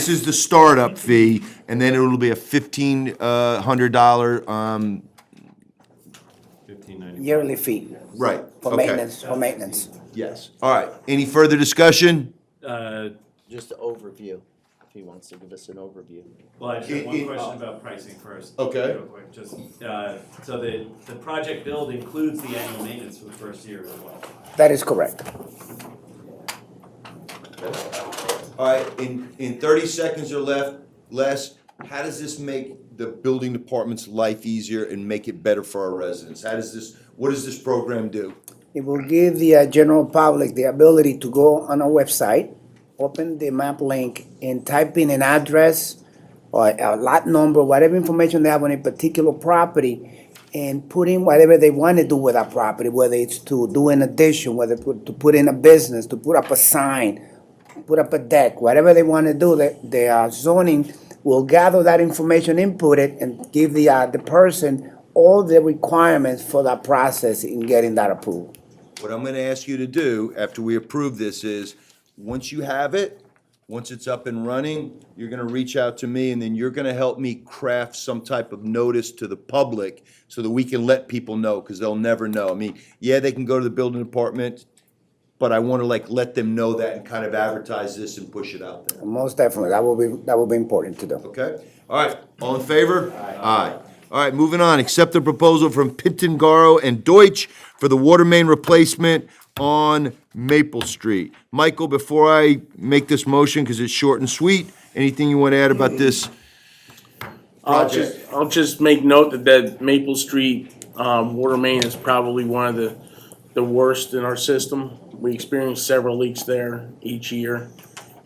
is the startup fee, and then it'll be a $1,500, Yearly fee right, for okay. maintenance. Yes, all right. Any further discussion? Just an overview, if he wants to give us an overview. Well, I just have one question about pricing first. Okay. Real quick, just, so the project build includes the annual maintenance for the first year as well. That is correct. All right, in 30 seconds or less, how does this make the building department's life easier and make it better for our residents? What does this program do? It will give the general public the ability to go on our website, open the map link, and type in an address or a lot number, whatever information they have on a particular property, and put in whatever they want to do with that property, whether it's to do an addition, whether to put in a business, to put up a sign, put up a deck, whatever they want to do, the zoning will gather that information, input it, and give the person all the requirements for that process in getting that approved. What I'm gonna ask you to do after we approve this is, once you have it, once it's up and running, you're gonna reach out to me, and then you're gonna help me craft some type of notice to the public so that we can let people know, because they'll never know. I mean, yeah, they can go to the building department, but I wanna let them know that and kind of advertise this and push it out there. Most definitely, that will be important to do. Okay? All right, all in favor? Aye. All right, moving on, accept the proposal from Pitangaro and Deutsch for the water main replacement on Maple Street. Michael, before I make this motion, because it's short and sweet, anything you want to add about this project? I'll just make note that Maple Street water main is probably one of the worst in our system. We experience several leaks there each year,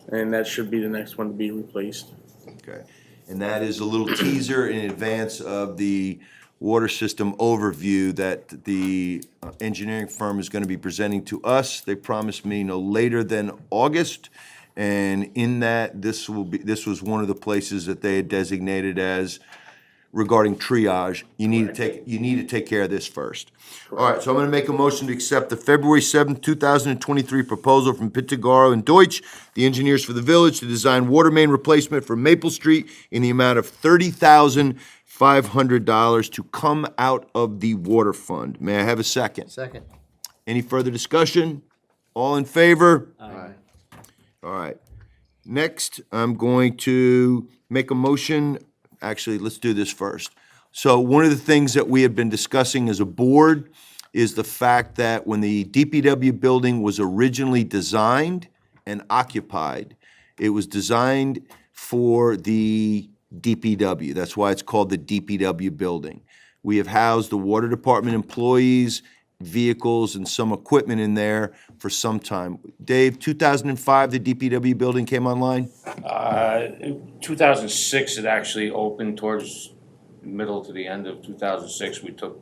and that should be the next one to be replaced. Okay, and that is a little teaser in advance of the water system overview that the engineering firm is going to be presenting to us. They promised me no later than August, and in that, this was one of the places that they had designated as regarding triage, you need to take care of this first. All right, so I'm gonna make a motion to accept the February 7th, 2023 proposal from Pitagaro and Deutsch, the engineers for the village, to design water main replacement for Maple Street in the amount of $30,500 to come out of the water fund. May I have a second? Second. Any further discussion? All in favor? Aye. All right. Next, I'm going to make a motion. Actually, let's do this first. So one of the things that we have been discussing as a board is the fact that when the DPW building was originally designed and occupied, it was designed for the DPW. That's why it's called the DPW building. We have housed the water department employees, vehicles, and some equipment in there for some time. Dave, 2005, the DPW building came online? 2006, it actually opened towards middle to the end of 2006. We took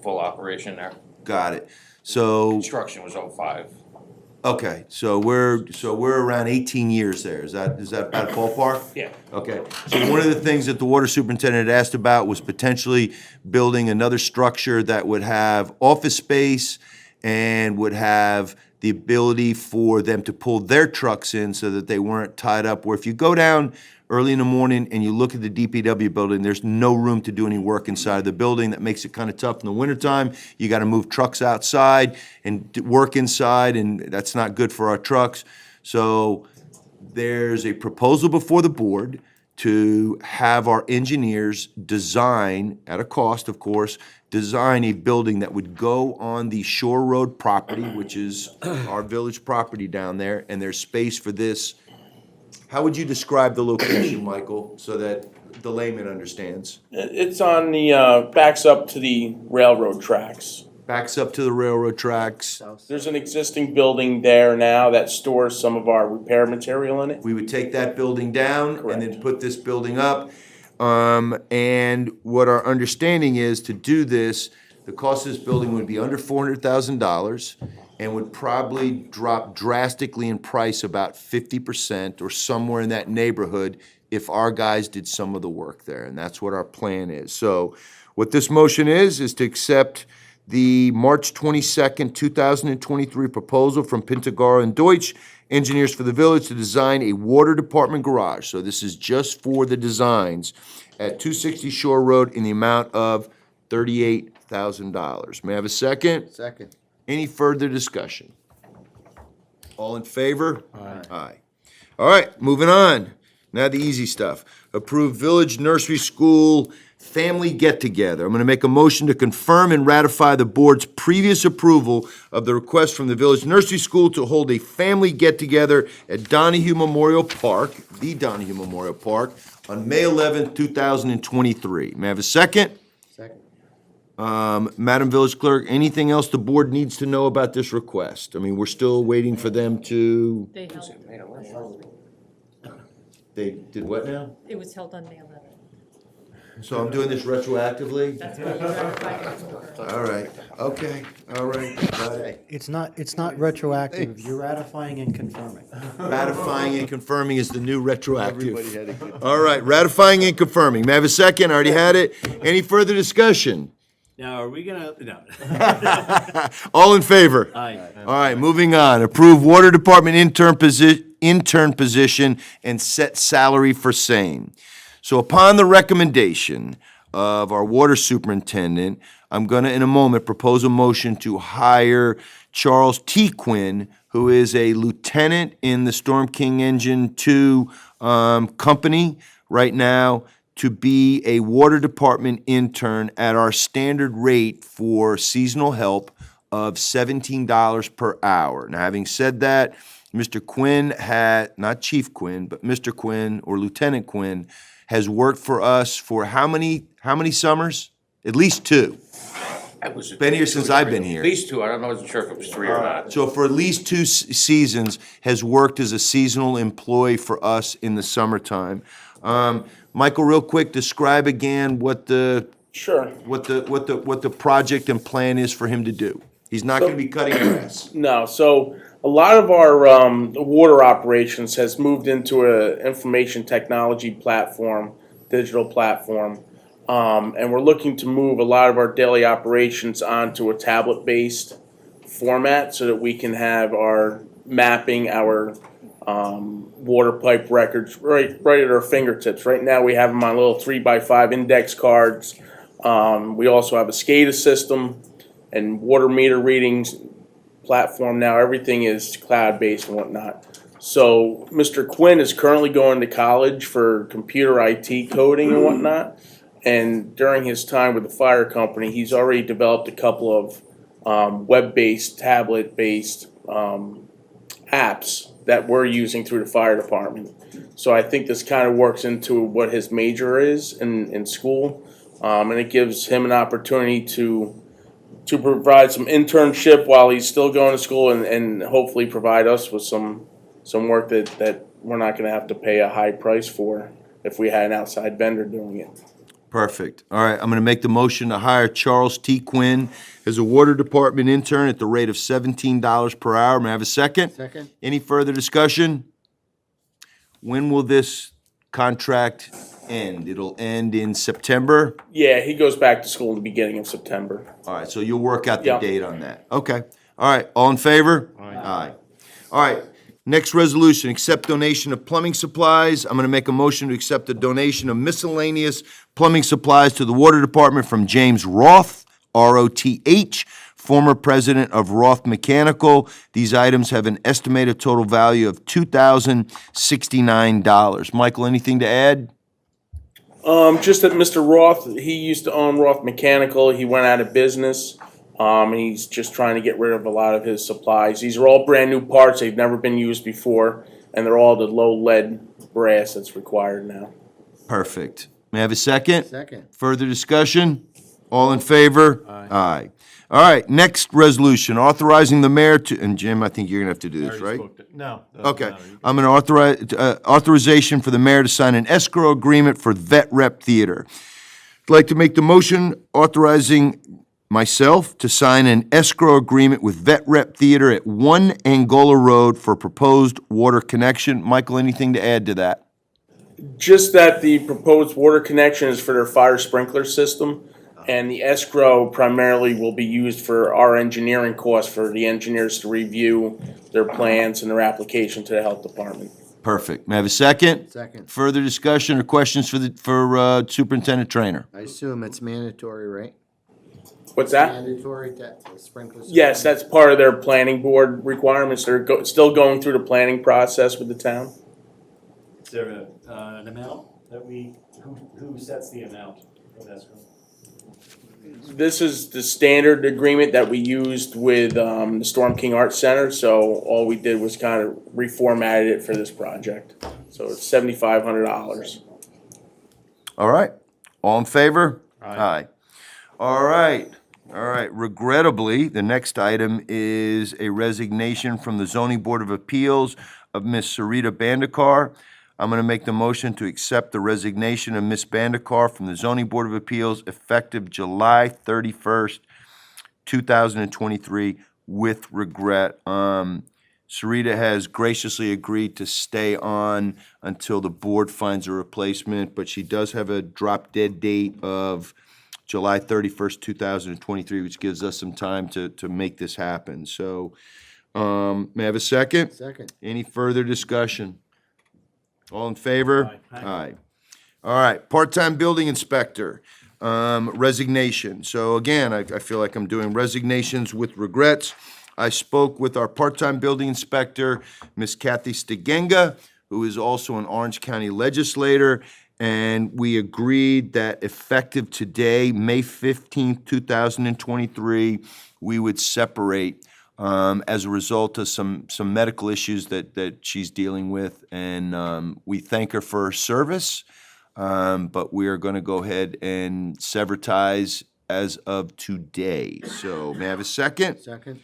full operation there. Got it. So, Construction was 05. okay, so we're around 18 years there. Is that about ballpark? Yeah. Okay, so one of the things that the water superintendent had asked about was potentially building another structure that would have office space and would have the ability for them to pull their trucks in so that they weren't tied up, where if you go down early in the morning and you look at the DPW building, there's no room to do any work inside of the building. That makes it kind of tough in the wintertime. You got to move trucks outside and work inside, and that's not good for our trucks. So there's a proposal before the board to have our engineers design, at a cost, of course, design a building that would go on the Shore Road property, which is our village property down there, and there's space for this. How would you describe the location, Michael, so that the layman understands? It's on the, backs up to the railroad tracks. Backs up to the railroad tracks. There's an existing building there now that stores some of our repair material in it. We would take that building down and then Correct. put this building up. And what our understanding is, to do this, the cost of this building would be under $400,000 and would probably drop drastically in price about 50% or somewhere in that neighborhood if our guys did some of the work there. And that's what our plan is. So what this motion is to accept the March 22nd, 2023 proposal from Pintagara and Deutsch, engineers for the village, to design a water department garage. So this is just for the designs at 260 Shore Road in the amount of $38,000. May I have a second? Second. Any further discussion? All in favor? Aye. All right, moving on. Now the easy stuff. Approve Village Nursery School family get-together. I'm going to make a motion to confirm and ratify the board's previous approval of the request from the Village Nursery School to hold a family get-together at Donahue Memorial Park, the Donahue Memorial Park, on May 11th, 2023. May I have a second? Second. Madam Village Clerk, anything else the board needs to know about this request? I mean, we're still waiting for them to, They held, they did what now? it was held on May 11th. So I'm doing this retroactively? That's what you ratified it. All right, okay, all right. Got it. It's not retroactive, you're ratifying and confirming. Ratifying and confirming is the new Everybody retroactive. had a good. All right, ratifying and confirming. May I have a second? I already had it. Any further discussion? Now, are we gonna, no. All in favor? Aye. All right, moving on. Approve water department intern position and set salary for same. So upon the recommendation of our water superintendent, I'm gonna, in a moment, propose a motion to hire Charles T. Quinn, who is a lieutenant in the Storm King Engine 2 company right now, to be a water department intern at our standard rate for seasonal help of $17 per hour. Now, having said that, Mr. Quinn had, not Chief Quinn, but Mr. Quinn or Lieutenant Quinn has worked for us for how many summers? At least two. I was Been here since I've been here. At least two. I wasn't sure if it was three or not. So for at least two seasons, has worked as a seasonal employee for us in the summertime. Michael, real quick, describe again what the Sure. what the project and plan is for him to do. He's not going to be cutting grass. No, so a lot of our water operations has moved into a information technology platform, digital platform. And we're looking to move a lot of our daily operations onto a tablet-based format so that we can have our mapping, our water pipe records right at our fingertips. Right now, we have them on little 3x5 index cards. We also have a SCADA system and water meter readings platform. Now everything is cloud-based and whatnot. So Mr. Quinn is currently going to college for computer IT coding and whatnot. And during his time with the fire company, he's already developed a couple of web-based, tablet-based apps that we're using through the fire department. So I think this kind of works into what his major is in school, and it gives him an opportunity to provide some internship while he's still going to school, and hopefully provide us with some work that we're not going to have to pay a high price for if we had an outside vendor doing it. Perfect. All right, I'm going to make the motion to hire Charles T. Quinn as a water department intern at the rate of $17 per hour. May I have a second? Second. Any further discussion? When will this contract end? It'll end in September? Yeah, he goes back to school in the beginning of September. All right, so you'll work out the Yeah. date on that. Okay. All right, all in favor? Aye. All right, next resolution, accept donation of plumbing supplies. I'm gonna make a motion to accept the donation of miscellaneous plumbing supplies to the Water Department from James Roth, R-O-T-H, former president of Roth Mechanical. These items have an estimated total value of $2,069. Michael, anything to add? Just that Mr. Roth, he used to own Roth Mechanical. He went out of business, and he's just trying to get rid of a lot of his supplies. These are all brand new parts. They've never been used before, and they're all the low lead brass that's required now. Perfect. May I have a second? Second. Further discussion? All in favor? Aye. All right, next resolution, authorizing the mayor to, and Jim, I think you're gonna have to do this, right? No. Okay, I'm gonna authorize, authorization for the mayor to sign an escrow agreement for Vet Rep Theater. I'd like to make the motion authorizing myself to sign an escrow agreement with Vet Rep Theater at 1 Angola Road for proposed water connection. Michael, anything to add to that? Just that the proposed water connection is for their fire sprinkler system, and the escrow primarily will be used for our engineering costs, for the engineers to review their plans and their application to the health department. Perfect. May I have a second? Second. Further discussion or questions for Superintendent Trainer? I assume it's mandatory, right? What's that? Mandatory that sprinkler system? Yes, that's part of their planning board requirements. They're still going through the planning process with the town. Is there an amount that who sets the amount of escrow? This is the standard agreement that we used with the Storm King Arts Center, so all we did was kind of reformatted it for this project. So it's $7,500. All right. All in favor? Aye. All right. All right. Regrettably, the next item is a resignation from the Zoning Board of Appeals of Miss Sarita Bandekar. I'm going to make the motion to accept the resignation of Miss Bandekar from the Zoning Board of Appeals effective July 31st, 2023, with regret. Sarita has graciously agreed to stay on until the board finds a replacement, but she does have a drop-dead date of July 31st, 2023, which gives us some time to make this happen. So, may I have a second? Second. Any further discussion? All in favor? Aye. All right, part-time building inspector, resignation. So again, I feel like I'm doing resignations with regrets. I spoke with our part-time building inspector, Miss Kathy Stegenga, who is also an Orange County legislator, and we agreed that effective today, May 15th, 2023, we would separate as a result of some medical issues that she's dealing with. And we thank her for her service, but we are going to go ahead and sever ties as of today. So may I have a second? Second.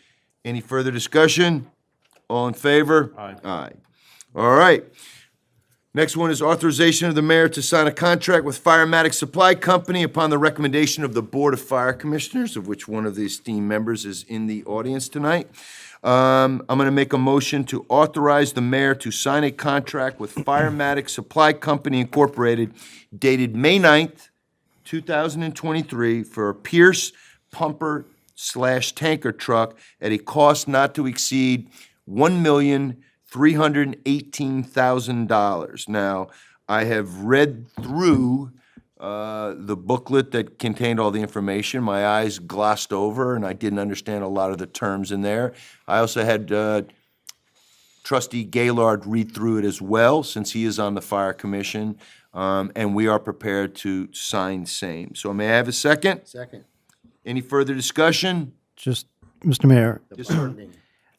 Any further discussion? All in favor? Aye. All right. Next one is authorization of the mayor to sign a contract with Firematic Supply Company upon the recommendation of the Board of Fire Commissioners, of which one of the esteemed members is in the audience tonight. I'm going to make a motion to authorize the mayor to sign a contract with Firematic Supply Company Incorporated dated May 9th, 2023 for a Pierce pumper / tanker truck at a cost not to exceed $1,318,000. Now, I have read through the booklet that contained all the information. My eyes glossed over, and I didn't understand a lot of the terms in there. I also had Trustee Gaylord read through it as well, since he is on the Fire Commission, and we are prepared to sign same. So may I have a second? Second. Any further discussion? Just, Mr. Mayor, Yes, sir.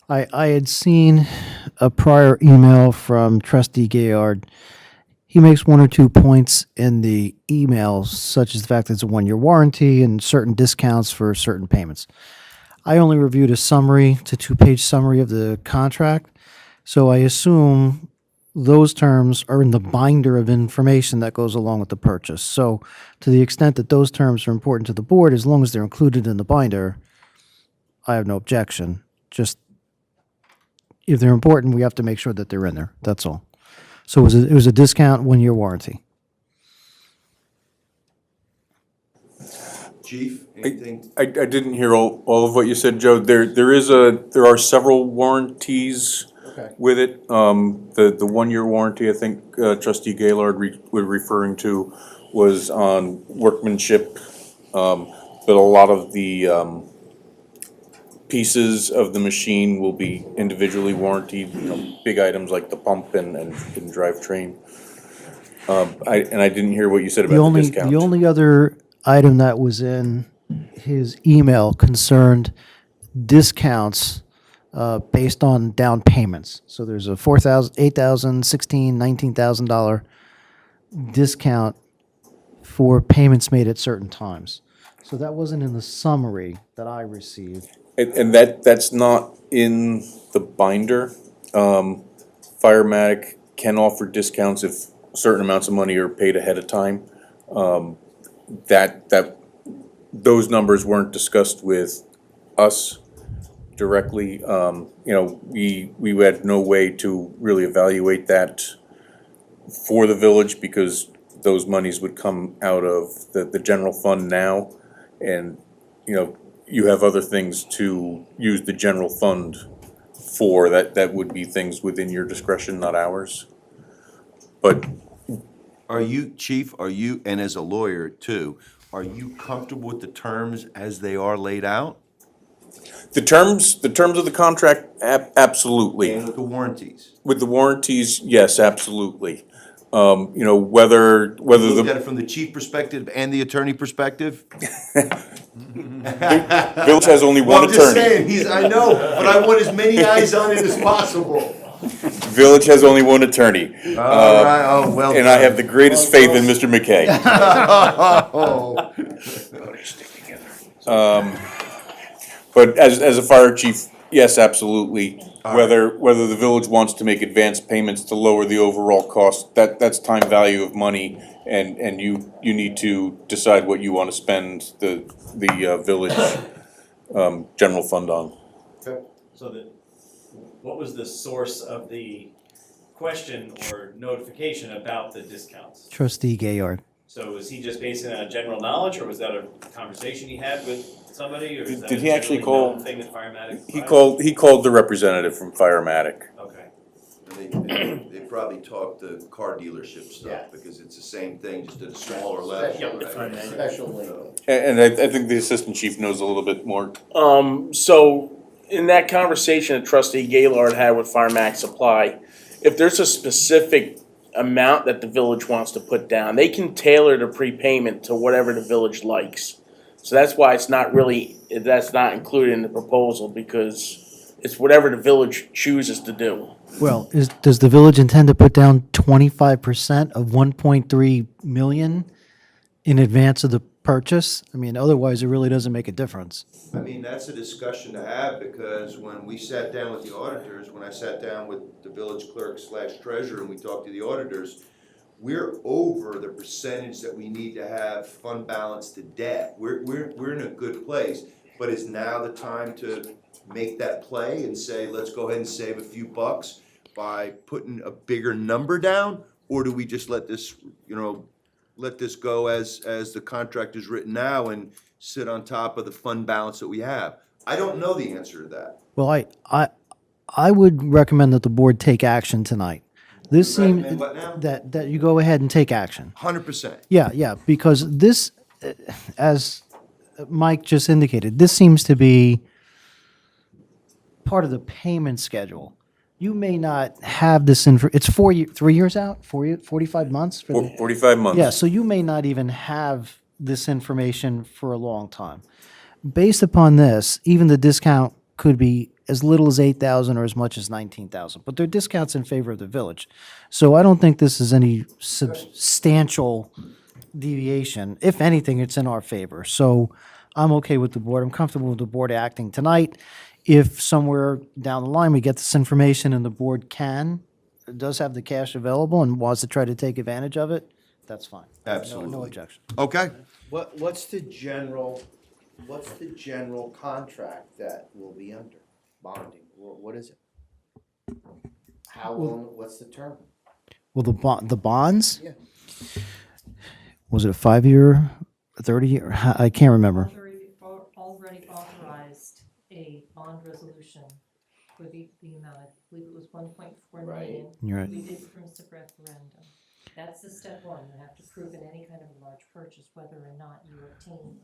I had seen a prior email from Trustee Gayard. He makes one or two points in the email, such as the fact that it's a 1-year warranty and certain discounts for certain payments. I only reviewed a summary, it's a 2-page summary of the contract, so I assume those terms are in the binder of information that goes along with the purchase. So to the extent that those terms are important to the board, as long as they're included in the binder, I have no objection. Just, if they're important, we have to make sure that they're in there, that's all. So it was a discount, 1-year warranty. Chief, anything? I didn't hear all of what you said, Joe. There are several warranties with it. The 1-year warranty, I think Trustee Gaylord was referring to, was on workmanship, but a lot of the pieces of the machine will be individually warranted, big items like the pump and drivetrain. I didn't hear what you said about the discount. The only other item that was in his email concerned discounts based on down payments. So there's a $4,000, $8,000, $16,000, $19,000 discount for payments made at certain times. So that wasn't in the summary that I received. And that's not in the binder. Firematic can offer discounts if certain amounts of money are paid ahead of time. Those numbers weren't discussed with us directly. We had no way to really evaluate that for the village because those monies would come out of the general fund now. And, you have other things to use the general fund for. That would be things within your discretion, not ours. But Are you, Chief, and as a lawyer too, are you comfortable with the terms as they are laid out? the terms of the contract, absolutely. And with the warranties? With the warranties, yes, absolutely. Whether Look at the it from the chief perspective and the attorney perspective? village has only one Well, I'm just attorney. saying, I know, but I want as many eyes on it as possible. Village has only one attorney. All right, oh, well done. And I have the greatest faith in Mr. McKay. Oh. But as a fire chief, yes, absolutely. Whether the village wants to make advance payments to lower the overall cost, that's time value of money, and you need to decide what you want to spend the village general fund on. So what was the source of the question or notification about the discounts? Trustee Gayard. So was he just basing it on general knowledge, or was that a conversation he had with somebody, or is that Did a he actually generally call- known thing that Firematic He provides? called the representative from Firematic. Okay. They probably talk the car dealership stuff, because it's the same thing, just at a smaller level. Special link. And I think the assistant chief knows a little bit more. So in that conversation that Trustee Gaylord had with Firemax Supply, if there's a specific amount that the village wants to put down, they can tailor the prepayment to whatever the village likes. So that's why that's not included in the proposal, because it's whatever the village chooses to do. Well, does the village intend to put down 25% of 1.3 million in advance of the purchase? I mean, otherwise it really doesn't make a difference. I mean, that's a discussion to have, because when we sat down with the auditors, when I sat down with the village clerk / treasurer and we talked to the auditors, we're over the percentage that we need to have fund balance to debt. We're in a good place, but is now the time to make that play and say, let's go ahead and save a few bucks by putting a bigger number down? Or do we just let this, let this go as the contract is written now and sit on top of the fund balance that we have? I don't know the answer to that. Well, I would recommend that the board take action tonight. This seems recommend what now? that you go ahead and take action. 100%. Yeah, because this, as Mike just indicated, this seems to be part of the payment schedule. You may not have this it's 3 years out, 45 months for the. 45 months. Yeah, so you may not even have this information for a long time. Based upon this, even the discount could be as little as 8,000 or as much as 19,000, but they're discounts in favor of the village. So I don't think this is any substantial deviation. If anything, it's in our favor. So I'm okay with the board. I'm comfortable with the board acting tonight. If somewhere down the line we get this information and the board does have the cash available and wants to try to take advantage of it, that's fine. Absolutely. No objection. Okay. What's the general contract that will be under bonding? What is it? How long, what's the term? Well, the bonds? Yeah. Was it a 5-year, a 30-year? I can't remember. Already authorized a bond resolution for the amount, I believe it was 1.4 million. You're right. We did permit the referendum. That's the step one. You have to prove in any kind of a large purchase whether or not you obtain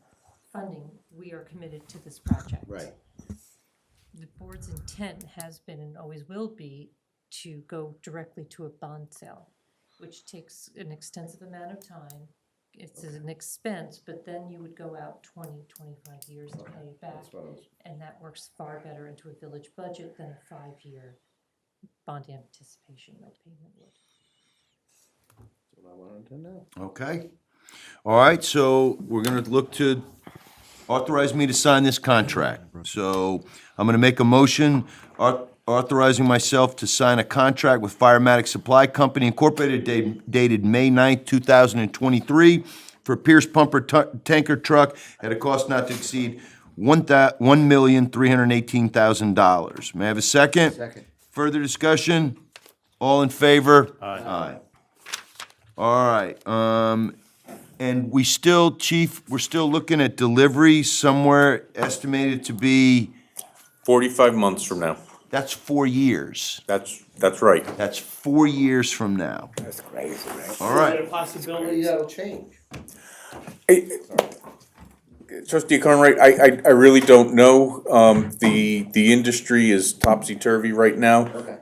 funding. We are committed to this project. Right. The board's intent has been and always will be to go directly to a bond sale, which takes an extensive amount of time. It's an expense, but then you would go out 20, 25 years to pay it back. And that works far better into a village budget than a 5-year bond anticipation note payment would. That's what I wanted to know. Okay. All right, so we're going to look to authorize me to sign this contract. So I'm going to make a motion authorizing myself to sign a contract with Firematic Supply Company Incorporated dated May 9th, 2023 for a Pierce pumper tanker truck at a cost not to exceed $1,318,000. May I have a second? Second. Further discussion? All in favor? Aye. All right, and we still, Chief, we're still looking at delivery somewhere estimated to be, 45 months from now. that's 4 years. That's right. That's 4 years from now. That's crazy, right? All right. Possibility That'll change. Trustee Conright, I really don't know. The industry is topsy-turvy right now. Okay.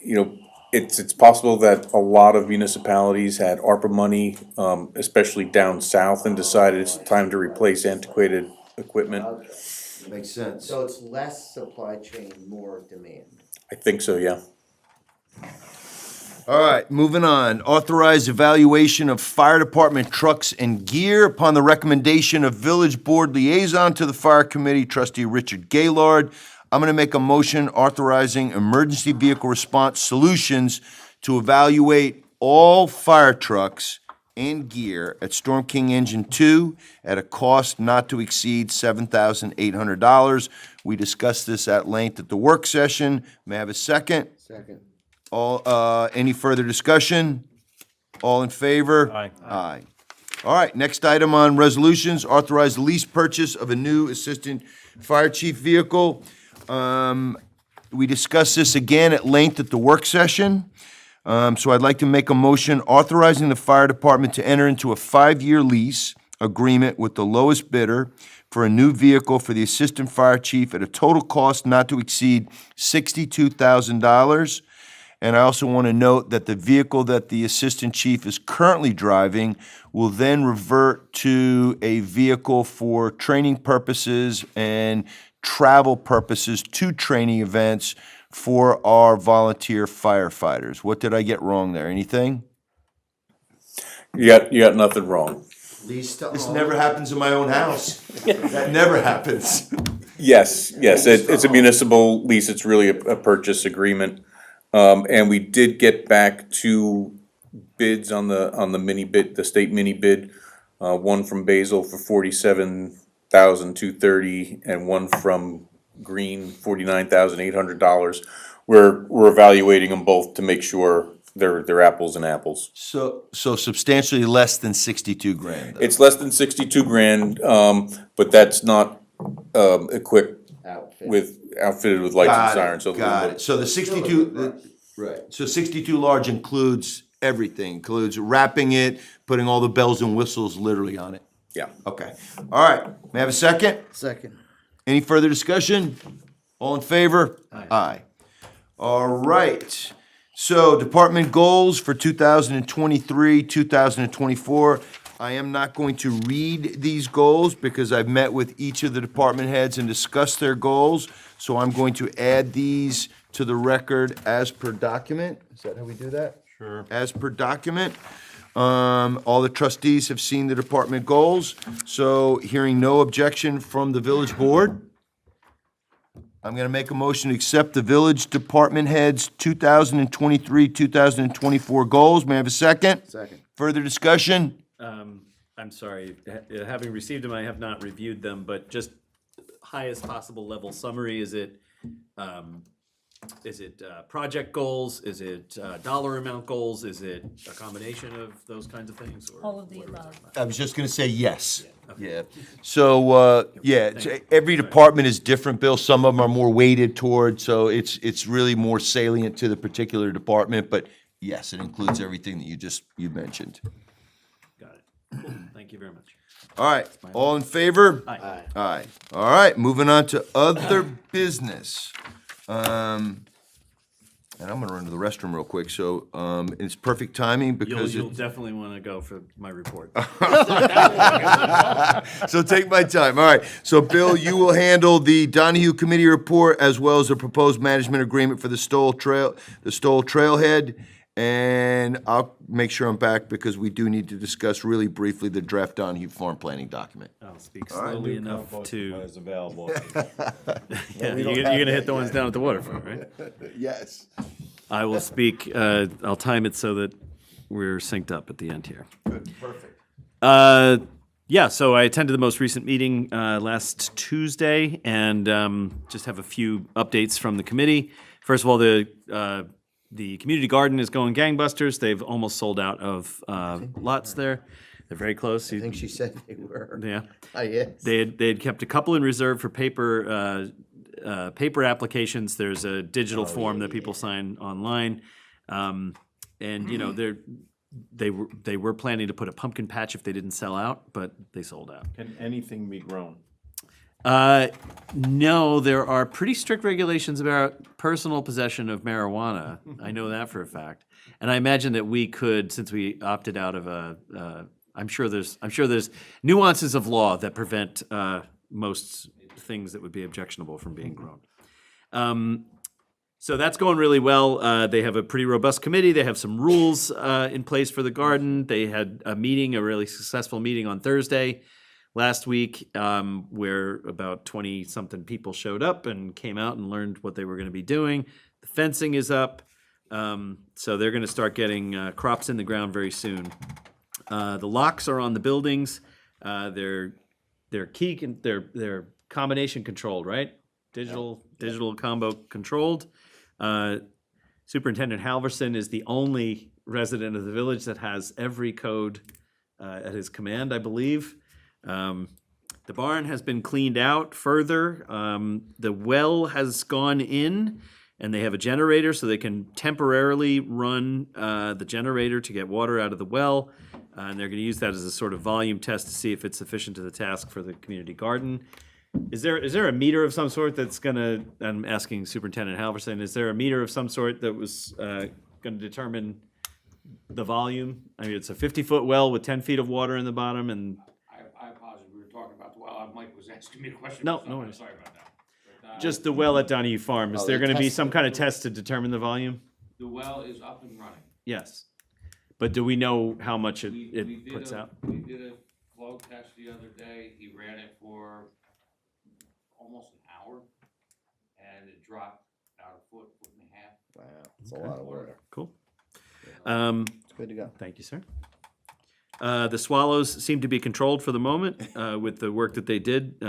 You know, it's possible that a lot of municipalities had ARPA money, especially down south, and decided it's time to replace antiquated equipment. Makes sense. So it's less supply chain, more demand. I think so, yeah. All right, moving on. Authorize evaluation of fire department trucks and gear upon the recommendation of Village Board Liaison to the Fire Committee, Trustee Richard Gaylord. I'm going to make a motion authorizing Emergency Vehicle Response Solutions to evaluate all fire trucks and gear at Storm King Engine 2 at a cost not to exceed $7,800. We discussed this at length at the work session. May I have a second? Second. Any further discussion? All in favor? Aye. Aye. All right, next item on resolutions, authorize the lease purchase of a new Assistant Fire Chief vehicle. We discussed this again at length at the work session. So I'd like to make a motion authorizing the fire department to enter into a 5-year lease agreement with the lowest bidder for a new vehicle for the Assistant Fire Chief at a total cost not to exceed $62,000. And I also want to note that the vehicle that the Assistant Chief is currently driving will then revert to a vehicle for training purposes and travel purposes to training events for our volunteer firefighters. What did I get wrong there? Anything? You got nothing wrong. Lease to This own. never happens in my own house. That never happens. Yes, it's a municipal lease. It's really a purchase agreement. And we did get back 2 bids on the mini bid, the state mini bid. One from Basil for $47,230 and one from Green $49,800. We're evaluating them both to make sure they're apples and apples. So substantially less than 62 grand. Though. It's less than 62 grand, but that's not, equipped outfitted with lights and sirens. So Got it. So the 62, right. So 62 large includes everything, includes wrapping it, putting all the bells and whistles literally on it. Yeah. Okay. All right. May I have a second? Second. Any further discussion? All in favor? Aye. All right. So department goals for 2023, 2024. I am not going to read these goals because I've met with each of the department heads and discussed their goals. So I'm going to add these to the record as per document. Is that how we do that? Sure. As per document. All the trustees have seen the department goals. So hearing no objection from the village board, I'm going to make a motion to accept the village department heads 2023, 2024 goals. May I have a second? Second. Further discussion? I'm sorry, having received them, I have not reviewed them, but just highest possible level summary, is it project goals? Is it dollar amount goals? Is it a combination of those kinds of things? Or All of the above. I was just going to say yes. Yeah. So, every department is different, Bill. Some of them are more weighted toward, so it's really more salient to the particular department. But yes, it includes everything that you mentioned. Got it. Cool. Thank you very much. All right, all in favor? Aye. Aye. All right, moving on to other business. And I'm gonna run to the restroom real quick, so, it's perfect timing because You'll definitely want to go for my report. so take my time. All right, so Bill, you will handle the Donahue Committee report as well as the proposed management agreement for the Stoll Trailhead. And I'll make sure I'm back because we do need to discuss really briefly the draft Donahue farm planning document. I'll speak slowly enough to. Is available. Yeah, you're gonna hit the ones down at the waterfront, right? Yes. I will speak. I'll time it so that we're synced up at the end here. Good, perfect. Yeah, so I attended the most recent meeting last Tuesday, and just have a few updates from the committee. First of all, the community garden is going gangbusters. They've almost sold out of lots there. They're very close. I think she said they were. Yeah. Yes. They had kept a couple in reserve for paper applications. There's a digital form that people sign online, and they were planning to put a pumpkin patch if they didn't sell out, but they sold out. Can anything be grown? No, there are pretty strict regulations about personal possession of marijuana. I know that for a fact, and I imagine that we could, since we opted out of I'm sure there's nuances of law that prevent most things that would be objectionable from being grown. So that's going really well. They have a pretty robust committee. They have some rules in place for the garden. They had a really successful meeting on Thursday last week, where about 20-something people showed up and came out and learned what they were going to be doing. The fencing is up, so they're going to start getting crops in the ground very soon. The locks are on the buildings. They're combination controlled, right? Digital combo controlled. Superintendent Halverson is the only resident of the village that has every code at his command, I believe. The barn has been cleaned out further. The well has gone in, and they have a generator, so they can temporarily run the generator to get water out of the well. And they're going to use that as a sort of volume test to see if it's sufficient to the task for the community garden. Is there a meter of some sort that's going to, I'm asking Superintendent Halverson, is there a meter of some sort that was going to determine the volume? I mean, it's a 50-foot well with 10 feet of water in the bottom, and I apologize, we were talking about the well, Mike was asking me a question. No, about no something. worries. Sorry about that. But, just the well at Donahue Farm. Is there they going to be test some kind of test to determine the volume? The well is up and running. Yes. But do we know how much We it did puts out? We did a flow test the other day. He ran it for almost an hour, and it dropped about a foot and a half. Wow, it's a lot of water. Cool. It's good to go. Thank you, sir. The swallows seem to be controlled for the moment with the work that they did,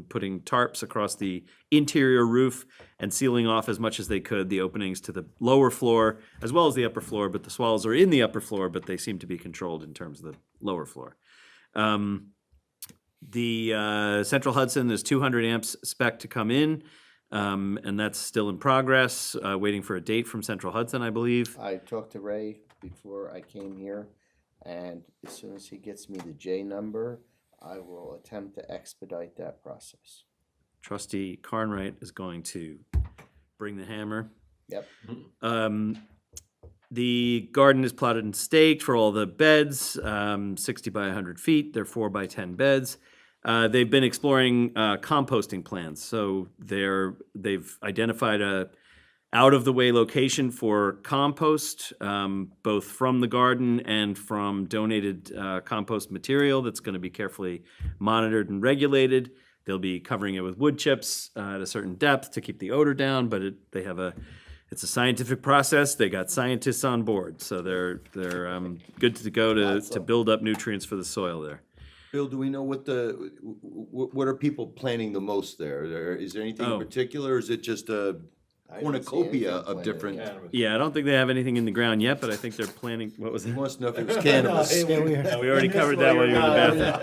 putting tarps across the interior roof and sealing off as much as they could the openings to the lower floor as well as the upper floor. But the swallows are in the upper floor, but they seem to be controlled in terms of the lower floor. The Central Hudson, there's 200 amps spec to come in, and that's still in progress, waiting for a date from Central Hudson, I believe. I talked to Ray before I came here, and as soon as he gets me the J number, I will attempt to expedite that process. Trustee Carnwright is going to bring the hammer. Yep. The garden is plotted and staked for all the beds, 60 by 100 feet. They're 4 by 10 beds. They've been exploring composting plans. So they've identified a out-of-the-way location for compost, both from the garden and from donated compost material that's going to be carefully monitored and regulated. They'll be covering it with wood chips at a certain depth to keep the odor down, but it's a scientific process. They got scientists on board, so they're good to go to build up nutrients for the soil there. Bill, do we know what are people planting the most there? Is there anything in particular, or is it just a cornucopia of different? Yeah, I don't think they have anything in the ground yet, but I think they're planning. What was He it? wants to know if it was cannabis. We already covered that while you were in the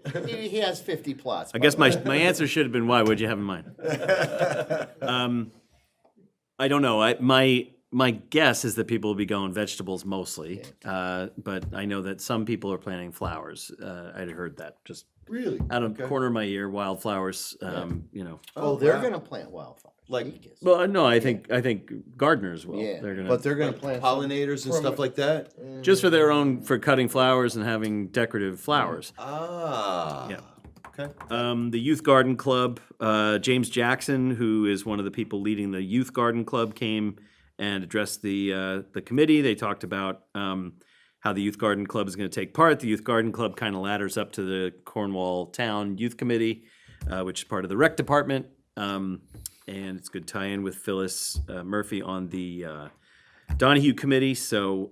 bathroom. He has 50 plots. I guess my answer should have been, why? What'd you have in mind? I don't know. My guess is that people will be going vegetables mostly, but I know that some people are planting flowers. I'd heard that just Really? out of the corner of my ear, wildflowers. Oh, they're gonna plant wildflowers. Like- Well, no, I think gardeners will. Yeah, They're gonna, but they're gonna plant some Pollinators and stuff like that? just for their own, for cutting flowers and having decorative flowers. Ah. Yeah. Okay. The Youth Garden Club, James Jackson, who is one of the people leading the Youth Garden Club, came and addressed the committee. They talked about how the Youth Garden Club is going to take part. The Youth Garden Club kind of ladders up to the Cornwall Town Youth Committee, which is part of the rec department. And it's a good tie-in with Phyllis Murphy on the Donahue Committee. So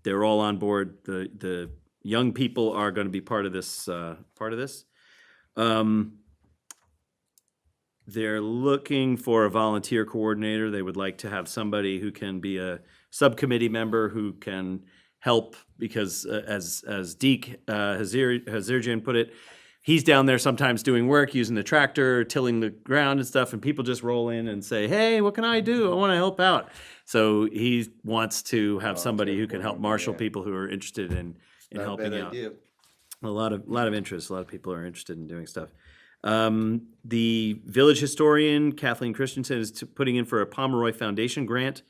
they're all on board. The young people are going to be part of this. They're looking for a volunteer coordinator. They would like to have somebody who can be a subcommittee member who can help because, as Deke Hazirjian put it, he's down there sometimes doing work, using the tractor, tilling the ground and stuff, and people just roll in and say, "Hey, what can I do? I want to help out." So he wants to have somebody who can help marshal people who are interested in Not a helping bad out. idea. A lot of interest. A lot of people are interested in doing stuff. The village historian, Kathleen Christensen, is putting in for a Pomeroy Foundation grant.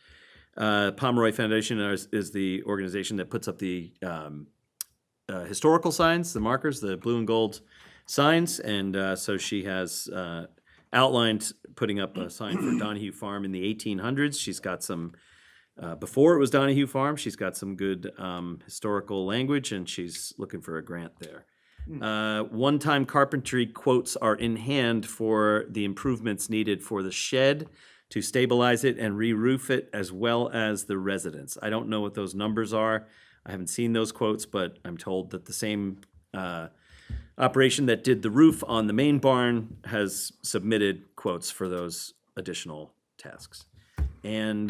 Pomeroy Foundation is the organization that puts up the historical signs, the markers, the blue and gold signs. And so she has outlined putting up a sign for Donahue Farm in the 1800s. She's got some, before it was Donahue Farm, she's got some good historical language, and she's looking for a grant there. One-time carpentry quotes are in hand for the improvements needed for the shed to stabilize it and re-roof it, as well as the residence. I don't know what those numbers are. I haven't seen those quotes, but I'm told that the same operation that did the roof on the main barn has submitted quotes for those additional tasks. And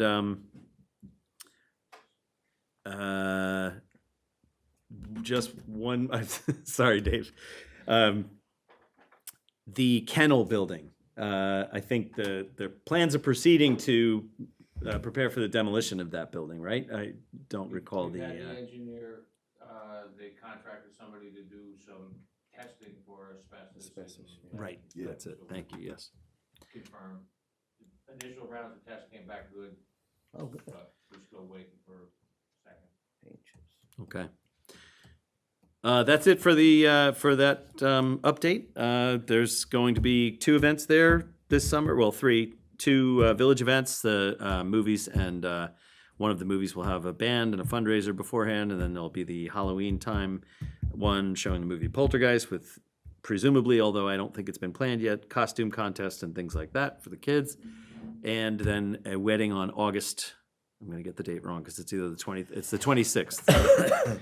just one, sorry, Dave. The kennel building. I think the plans are proceeding to prepare for the demolition of that building, right? I don't recall We've the. had the engineer, they contracted somebody to do some testing for asbestos. and, Right, that's it. Thank you, yes. Confirmed. Initial rounds of tests came back good, Oh, good. but we're still waiting for second. Okay. That's it for the for that update. There's going to be 2 events there this summer. Well, 3, 2 village events, the movies, and one of the movies will have a band and a fundraiser beforehand, and then there'll be the Halloween time one showing the movie Poltergeist with presumably, although I don't think it's been planned yet, costume contest and things like that for the kids, and then a wedding on August. I'm going to get the date wrong because it's either the 20th, it's the 26th.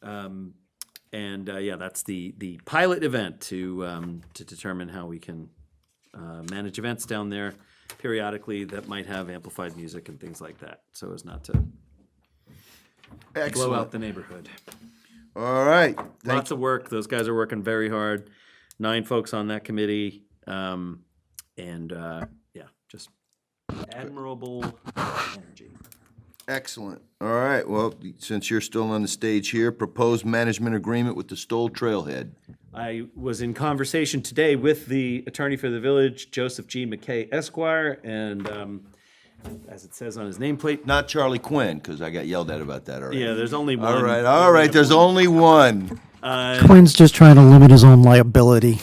Yeah, that's the pilot event to determine how we can manage events down there periodically that might have amplified music and things like that, so as not to blow out Excellent. the neighborhood. All right. Lots of work. Those guys are working very hard. 9 folks on that committee. Yeah, just admirable energy. Excellent. All right. Well, since you're still on the stage here, proposed management agreement with the Stoll Trailhead. I was in conversation today with the attorney for the village, Joseph G. McKay Esquire, and as it says on his nameplate, Not Charlie Quinn, because I got yelled at about that already. yeah, there's only one. All right. There's only one. Quinn's just trying to limit his own liability.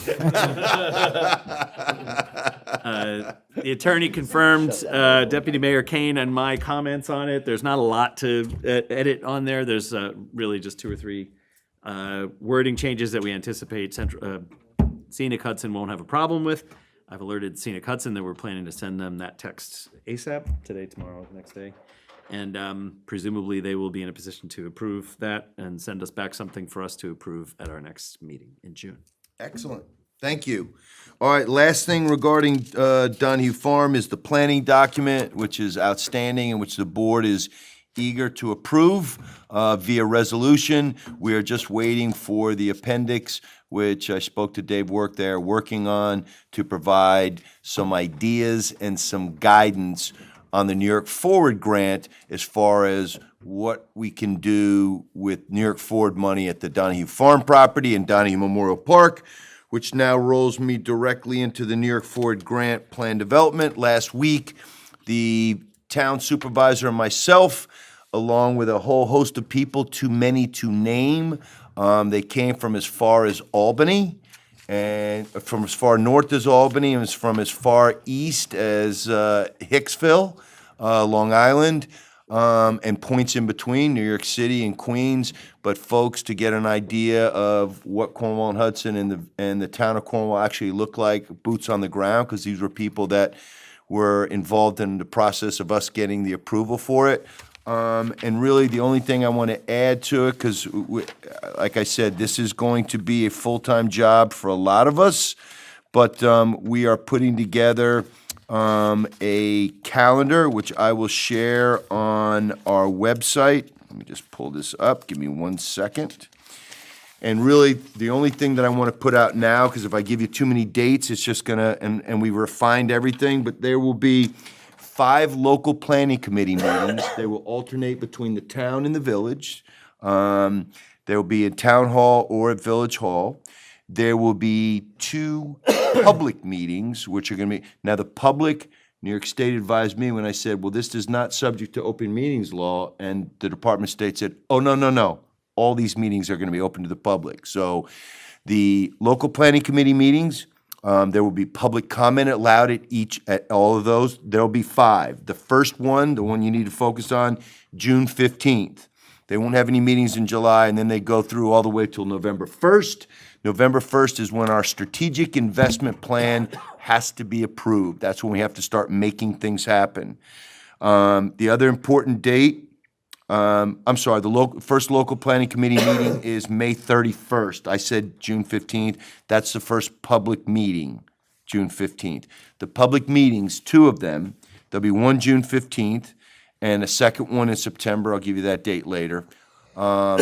The attorney confirmed Deputy Mayor Kane and my comments on it. There's not a lot to edit on there. There's really just 2 or 3 wording changes that we anticipate Scenic Hudson won't have a problem with. I've alerted Scenic Hudson that we're planning to send them that text ASAP, today, tomorrow, the next day. And presumably they will be in a position to approve that and send us back something for us to approve at our next meeting in June. Excellent. Thank you. All right, last thing regarding Donahue Farm is the planning document, which is outstanding and which the board is eager to approve via resolution. We are just waiting for the appendix, which I spoke to Dave Work there, working on to provide some ideas and some guidance on the New York Forward grant as far as what we can do with New York Forward money at the Donahue Farm property and Donahue Memorial Park, which now rolls me directly into the New York Forward grant plan development. Last week, the town supervisor and myself, along with a whole host of people, too many to name, they came from as far as Albany, and from as far north as Albany, and from as far east as Hicksville, Long Island, and points in between, New York City and Queens. But folks, to get an idea of what Cornwall and Hudson and the town of Cornwall actually look like, boots on the ground, because these were people that were involved in the process of us getting the approval for it. And really, the only thing I want to add to it, because like I said, this is going to be a full-time job for a lot of us, but we are putting together a calendar, which I will share on our website. Let me just pull this up. Give me 1 second. And really, the only thing that I want to put out now, because if I give you too many dates, it's just going to, and we refined everything, but there will be 5 local planning committee meetings. They will alternate between the town and the village. There will be a town hall or a village hall. There will be 2 public meetings, which are going to be, now the public, New York State advised me when I said, well, this is not subject to open meetings law, and the Department of State said, oh, no. All these meetings are going to be open to the public. So the local planning committee meetings, there will be public comment allowed at all of those. There'll be 5. The first one, the one you need to focus on, June 15th. They won't have any meetings in July, and then they go through all the way till November 1st. November 1st is when our strategic investment plan has to be approved. That's when we have to start making things happen. The other important date, the first local planning committee meeting is May 31st. I said June 15th. That's the first public meeting, June 15th. The public meetings, 2 of them, there'll be one June 15th and a second one in September, I'll give you that date later, are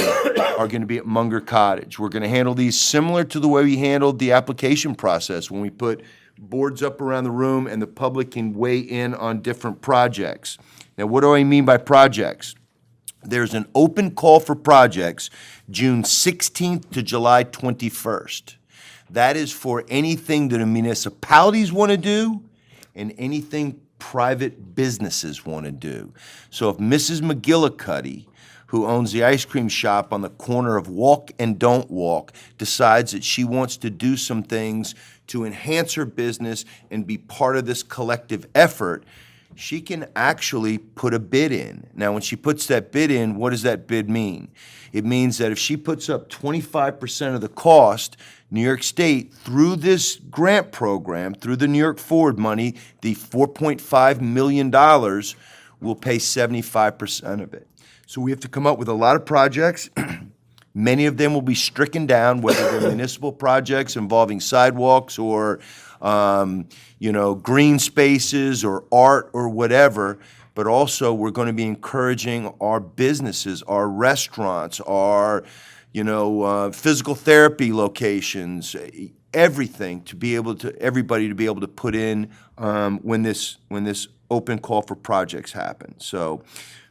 going to be at Munger Cottage. We're going to handle these similar to the way we handled the application process, when we put boards up around the room and the public can weigh in on different projects. Now, what do I mean by projects? There's an open call for projects June 16th to July 21st. That is for anything that the municipalities want to do and anything private businesses want to do. So if Mrs. McGillicuddy, who owns the ice cream shop on the corner of Walk and Don't Walk, decides that she wants to do some things to enhance her business and be part of this collective effort, she can actually put a bid in. Now, when she puts that bid in, what does that bid mean? It means that if she puts up 25% of the cost, New York State, through this grant program, through the New York Forward money, the $4.5 million, will pay 75% of it. So we have to come up with a lot of projects, Many of them will be stricken down, whether they're municipal projects involving sidewalks or, green spaces or art or whatever. But also, we're going to be encouraging our businesses, our restaurants, our, physical therapy locations, everything to be able to, everybody to be able to put in when this open call for projects happen. So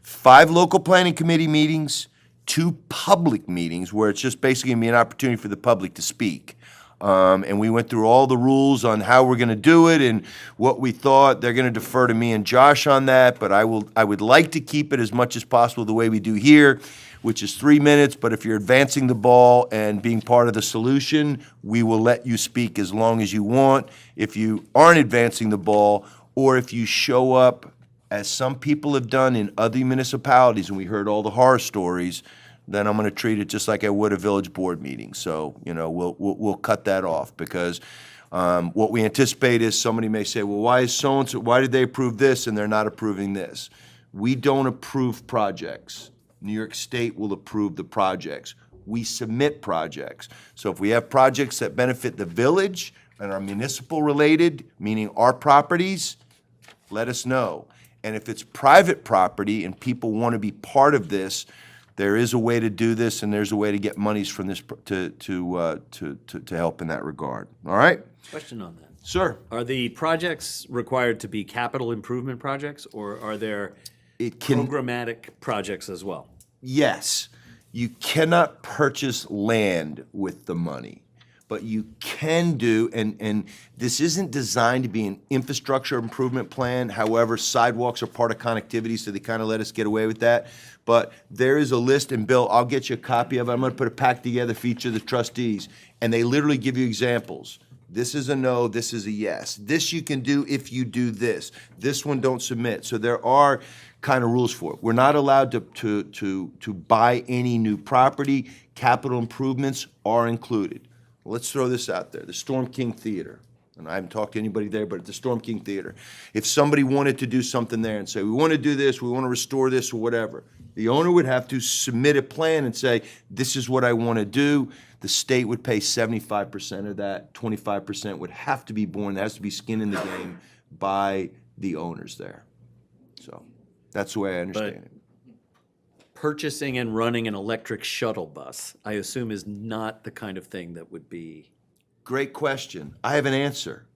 5 local planning committee meetings, 2 public meetings where it's just basically going to be an opportunity for the public to speak. And we went through all the rules on how we're going to do it and what we thought. They're going to defer to me and Josh on that, but I would like to keep it as much as possible the way we do here, which is 3 minutes. But if you're advancing the ball and being part of the solution, we will let you speak as long as you want. If you aren't advancing the ball, or if you show up, as some people have done in other municipalities, and we heard all the horror stories, then I'm going to treat it just like I would a village board meeting. So, we'll cut that off because what we anticipate is somebody may say, well, why is so-and-so, why did they approve this and they're not approving this? We don't approve projects. New York State will approve the projects. We submit projects. So if we have projects that benefit the village and are municipal related, meaning our properties, let us know. And if it's private property and people want to be part of this, there is a way to do this, and there's a way to get monies from this to help in that regard. All right? Question on that. Sir? Are the projects required to be capital improvement projects, or are there It can, programmatic projects as well? yes, you cannot purchase land with the money, but you can do, and this isn't designed to be an infrastructure improvement plan. However, sidewalks are part of connectivity, so they kind of let us get away with that. But there is a list, and Bill, I'll get you a copy of it. I'm going to put a pack together for each of the trustees, and they literally give you examples. This is a no, this is a yes. This you can do if you do this. This one don't submit. So there are kind of rules for it. We're not allowed to buy any new property. Capital improvements are included. Let's throw this out there. The Storm King Theater. And I haven't talked to anybody there, but at the Storm King Theater. If somebody wanted to do something there and say, we want to do this, we want to restore this or whatever, the owner would have to submit a plan and say, this is what I want to do. The state would pay 75% of that. 25% would have to be borne. There has to be skin in the game by the owners there. So that's the way I understand it. Purchasing and running an electric shuttle bus, I assume, is not the kind of thing that would be. Great question. I have an answer.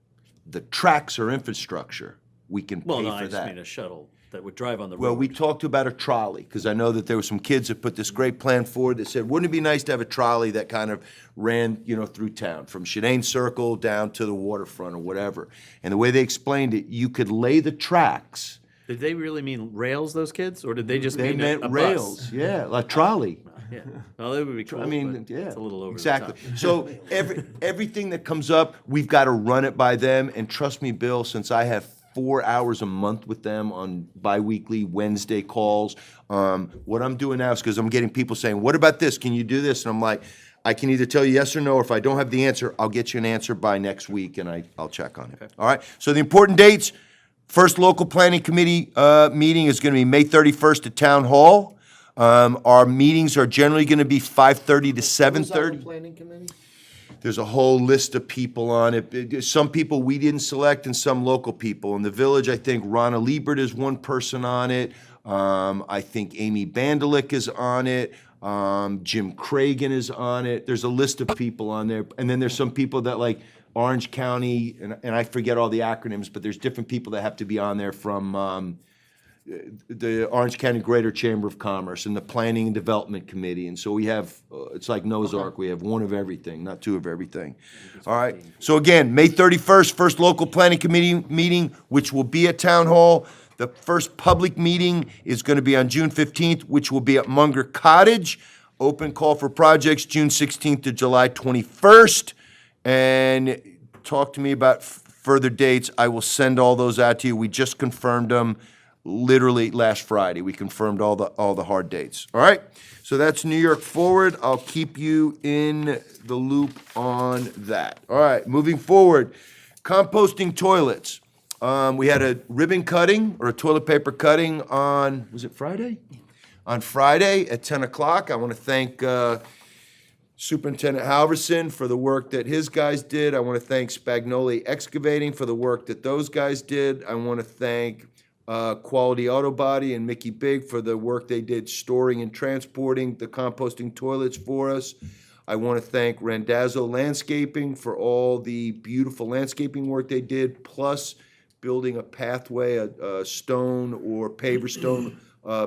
The tracks are infrastructure. We can Well, pay no, for I just that. mean a shuttle that would drive on the road. Well, we talked about a trolley, because I know that there were some kids that put this great plan forward that said, wouldn't it be nice to have a trolley that kind of ran, through town, from Shadane Circle down to the waterfront or whatever. And the way they explained it, you could lay the tracks. Did they really mean rails, those kids, or did they just They mean meant a rails, bus? yeah, like trolley. Yeah, well, that would be cool. I mean, but yeah. it's a little over exactly. the top. So everything that comes up, we've got to run it by them. And trust me, Bill, since I have 4 hours a month with them on biweekly Wednesday calls, what I'm doing now is because I'm getting people saying, what about this? Can you do this? And I'm like, I can either tell you yes or no, or if I don't have the answer, I'll get you an answer by next week, and I'll check on it. Okay. All right? So the important dates, first local planning committee meeting is going to be May 31st at Town Hall. Our meetings are generally going to be 5:30 to 7:30. Planning committee? There's a whole list of people on it. Some people we didn't select and some local people. In the village, I think Ronna Liebert is one person on it. I think Amy Bandelick is on it. Jim Cragen is on it. There's a list of people on there. And then there's some people that like Orange County, and I forget all the acronyms, but there's different people that have to be on there from the Orange County Greater Chamber of Commerce and the Planning and Development Committee. And so we have, it's like Noah's Ark, we have one of everything, not two of everything. All right, so again, May 31st, first local planning committee meeting, which will be at Town Hall. The first public meeting is going to be on June 15th, which will be at Munger Cottage. Open call for projects, June 16th to July 21st. And talk to me about further dates. I will send all those out to you. We just confirmed them literally last Friday. We confirmed all the hard dates. All right? So that's New York Forward. I'll keep you in the loop on that. All right, moving forward. Composting toilets. We had a ribbon cutting or a toilet paper cutting on, was it Friday? On Friday at 10 o'clock. I want to thank Superintendent Halverson for the work that his guys did. I want to thank Spagnoli Excavating for the work that those guys did. I want to thank Quality Auto Body and Mickey Big for the work they did storing and transporting the composting toilets for us. I want to thank Randazzo Landscaping for all the beautiful landscaping work they did, plus building a pathway, a stone or paver stone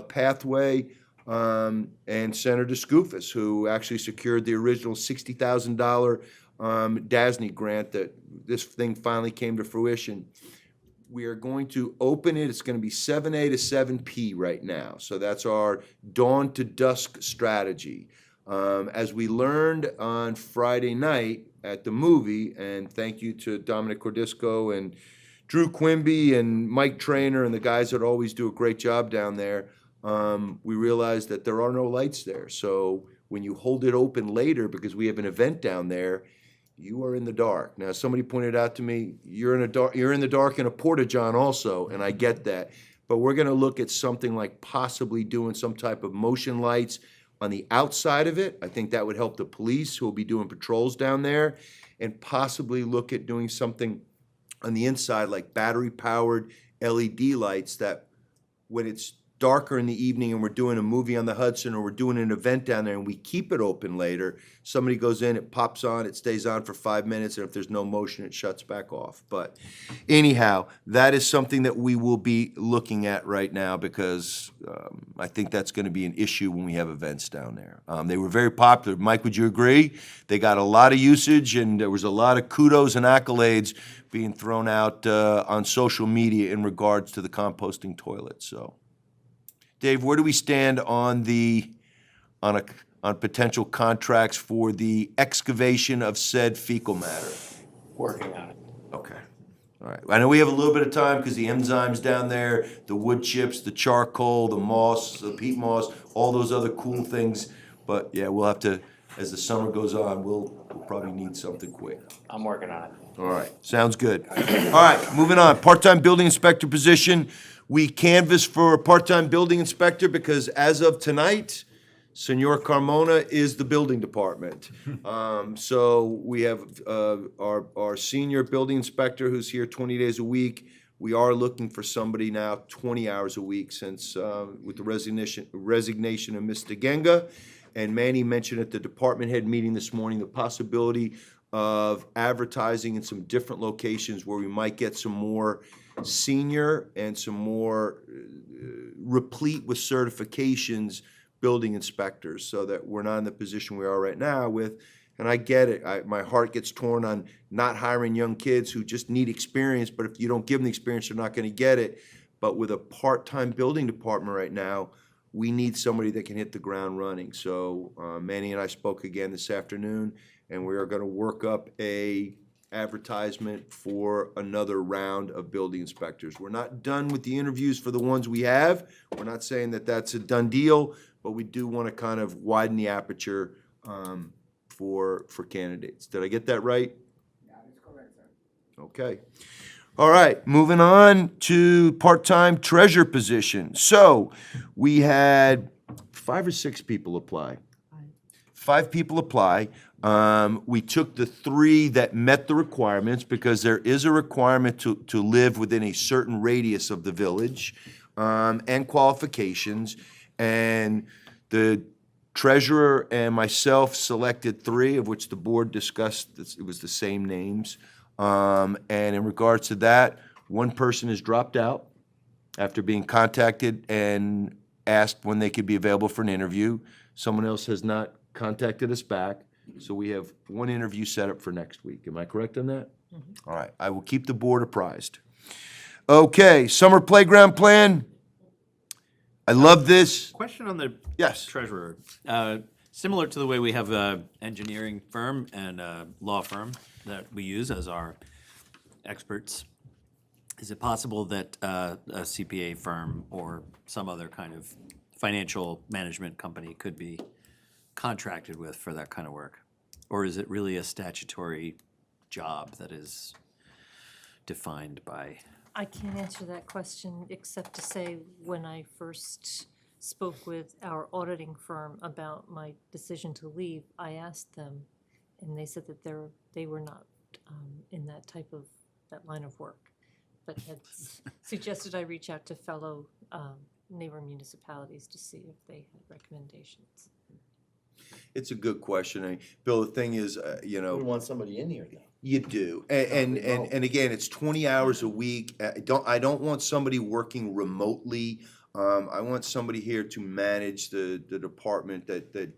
pathway. And Senator Skoufis, who actually secured the original $60,000 DASNY grant that this thing finally came to fruition. We are going to open it. It's going to be 7A to 7P right now. So that's our dawn to dusk strategy. As we learned on Friday night at the movie, and thank you to Dominic Cordisco and Drew Quimby and Mike Trainer and the guys that always do a great job down there, we realized that there are no lights there. So when you hold it open later, because we have an event down there, you are in the dark. Now, somebody pointed out to me, you're in the dark in a porta-john also, and I get that. But we're gonna look at something like possibly doing some type of motion lights on the outside of it. I think that would help the police who will be doing patrols down there, and possibly look at doing something on the inside like battery-powered LED lights that when it's darker in the evening and we're doing a movie on the Hudson or we're doing an event down there and we keep it open later, somebody goes in, it pops on, it stays on for 5 minutes, and if there's no motion, it shuts back off. But anyhow, that is something that we will be looking at right now because I think that's going to be an issue when we have events down there. They were very popular. Mike, would you agree? They got a lot of usage and there was a lot of kudos and accolades being thrown out on social media in regards to the composting toilet. So, Dave, where do we stand on potential contracts for the excavation of said fecal matter? Working on it. Okay. All right. I know we have a little bit of time because the enzymes down there, the wood chips, the charcoal, the moss, the peat moss, all those other cool things. But yeah, we'll have to, as the summer goes on, we'll probably need something quick. I'm working on it. All right, sounds good. All right, moving on. Part-time building inspector position. We canvassed for a part-time building inspector because as of tonight, Senor Carmona is the building department. So we have our senior building inspector who's here 20 days a week. We are looking for somebody now 20 hours a week since with the resignation of Mr. Genga. And Manny mentioned at the department head meeting this morning the possibility of advertising in some different locations where we might get some more senior and some more replete with certifications building inspectors, so that we're not in the position we are right now with, and I get it, my heart gets torn on not hiring young kids who just need experience, but if you don't give them the experience, they're not gonna get it. But with a part-time building department right now, we need somebody that can hit the ground running. So Manny and I spoke again this afternoon, and we are gonna work up a advertisement for another round of building inspectors. We're not done with the interviews for the ones we have. We're not saying that that's a done deal, but we do want to kind of widen the aperture for candidates. Did I get that right? Yeah, that's correct, sir. Okay. All right, moving on to part-time treasurer position. So we had 5 or 6 people apply. 5 people apply. We took the 3 that met the requirements because there is a requirement to live within a certain radius of the village and qualifications. And the treasurer and myself selected 3, of which the board discussed, it was the same names. And in regards to that, one person has dropped out after being contacted and asked when they could be available for an interview. Someone else has not contacted us back. So we have 1 interview set up for next week. Am I correct on that? Mm-hmm. All right, I will keep the board apprised. Okay, summer playground plan. I love this. Question on the Yes. treasurer. Similar to the way we have an engineering firm and a law firm that we use as our experts, is it possible that a CPA firm or some other kind of financial management company could be contracted with for that kind of work? Or is it really a statutory job that is defined by? I can't answer that question except to say when I first spoke with our auditing firm about my decision to leave, I asked them, and they said that they were not in that line of work, but had suggested I reach out to fellow neighbor municipalities to see if they had recommendations. It's a good question. I mean, Bill, the thing is, We want somebody in here, though. you do, and again, it's 20 hours a week. I don't want somebody working remotely. I want somebody here to manage the department that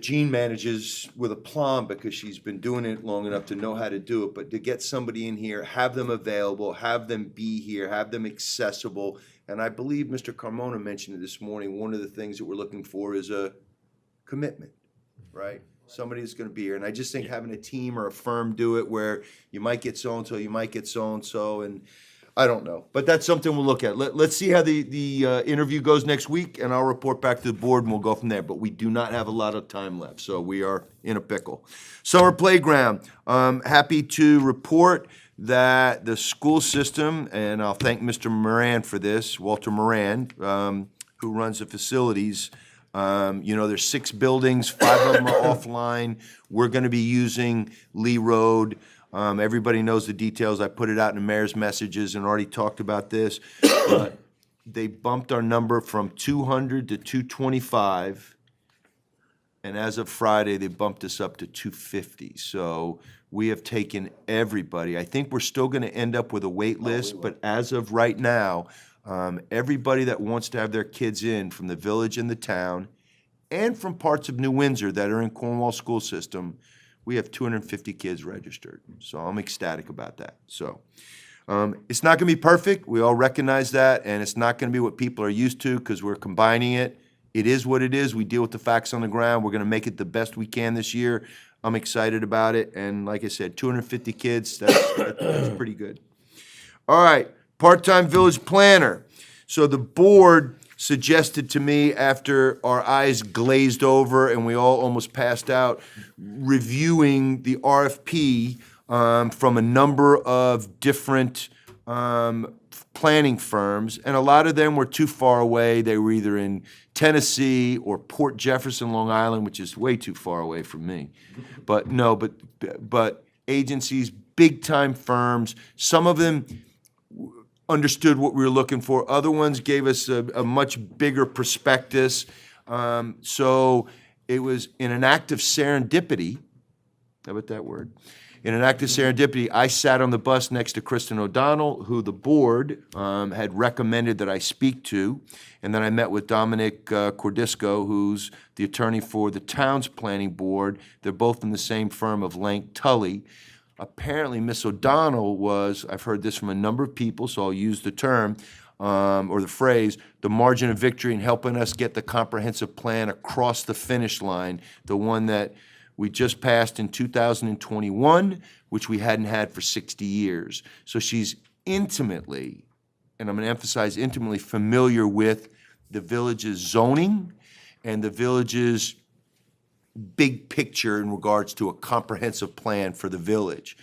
Jean manages with aplomb because she's been doing it long enough to know how to do it. But to get somebody in here, have them available, have them be here, have them accessible. And I believe Mr. Carmona mentioned it this morning. One of the things that we're looking for is a commitment, right? Somebody that's going to be here. And I just think having a team or a firm do it where you might get so-and-so, you might get so-and-so, and I don't know. But that's something we'll look at. Let's see how the interview goes next week, and I'll report back to the board, and we'll go from there. But we do not have a lot of time left, so we are in a pickle. Summer playground. Happy to report that the school system, and I'll thank Mr. Moran for this, Walter Moran, who runs the facilities. There's 6 buildings, 5 of them are offline. We're going to be using Lee Road. Everybody knows the details. I put it out in the mayor's messages and already talked about this. But they bumped our number from 200 to 225. And as of Friday, they bumped us up to 250. So we have taken everybody. I think we're still going to end up with a wait list, but as of right now, everybody that wants to have their kids in from the village and the town and from parts of New Windsor that are in Cornwall school system, we have 250 kids registered. So I'm ecstatic about that. So it's not going to be perfect. We all recognize that, and it's not going to be what people are used to because we're combining it. It is what it is. We deal with the facts on the ground. We're going to make it the best we can this year. I'm excited about it. And like I said, 250 kids, that's pretty good. All right, part-time village planner. So the board suggested to me after our eyes glazed over and we all almost passed out, reviewing the RFP from a number of different planning firms, and a lot of them were too far away. They were either in Tennessee or Port Jefferson, Long Island, which is way too far away from me. But agencies, big-time firms, some of them understood what we were looking for. Other ones gave us a much bigger prospectus. So it was in an act of serendipity. How about that word? In an act of serendipity, I sat on the bus next to Kristen O'Donnell, who the board had recommended that I speak to. And then I met with Dominic Cordisco, who's the attorney for the town's planning board. They're both in the same firm of Lank Tully. Apparently, Miss O'Donnell was, I've heard this from a number of people, so I'll use the term or the phrase, the margin of victory in helping us get the comprehensive plan across the finish line, the one that we just passed in 2021, which we hadn't had for 60 years. So she's intimately, and I'm going to emphasize intimately, familiar with the village's zoning and the village's big picture in regards to a comprehensive plan for the village.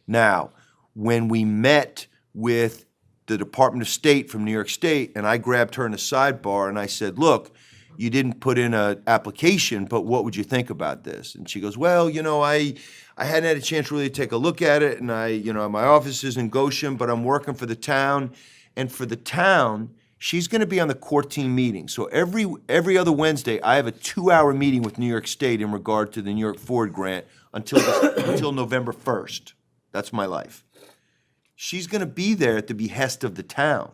Now, when we met with the Department of State from New York State, and I grabbed her in a sidebar and I said, look, you didn't put in an application, but what would you think about this? And she goes, well, I hadn't had a chance really to take a look at it, and my office is in Goshen, but I'm working for the town. And for the town, she's going to be on the core team meeting. So every other Wednesday, I have a 2-hour meeting with New York State in regard to the New York Ford grant until November 1st. That's my life. She's going to be there at the behest of the town.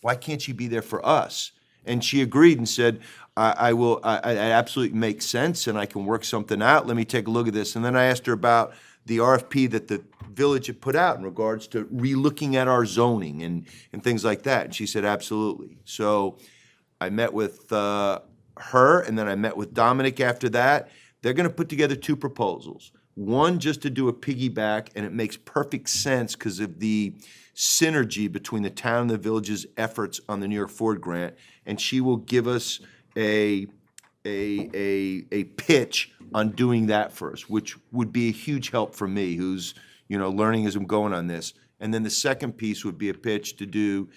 Why can't she be there for us? And she agreed and said, I will. It absolutely makes sense, and I can work something out. Let me take a look at this. And then I asked her about the RFP that the village had put out in regards to relooking at our zoning and things like that. And she said, absolutely. So I met with her, and then I met with Dominic after that. They're going to put together 2 proposals. One, just to do a piggyback, and it makes perfect sense because of the synergy between the town and the village's efforts on the New York Ford grant. And she will give us a pitch on doing that first, which would be a huge help for me, who's learning as I'm going on this. And then the second piece would be a pitch to do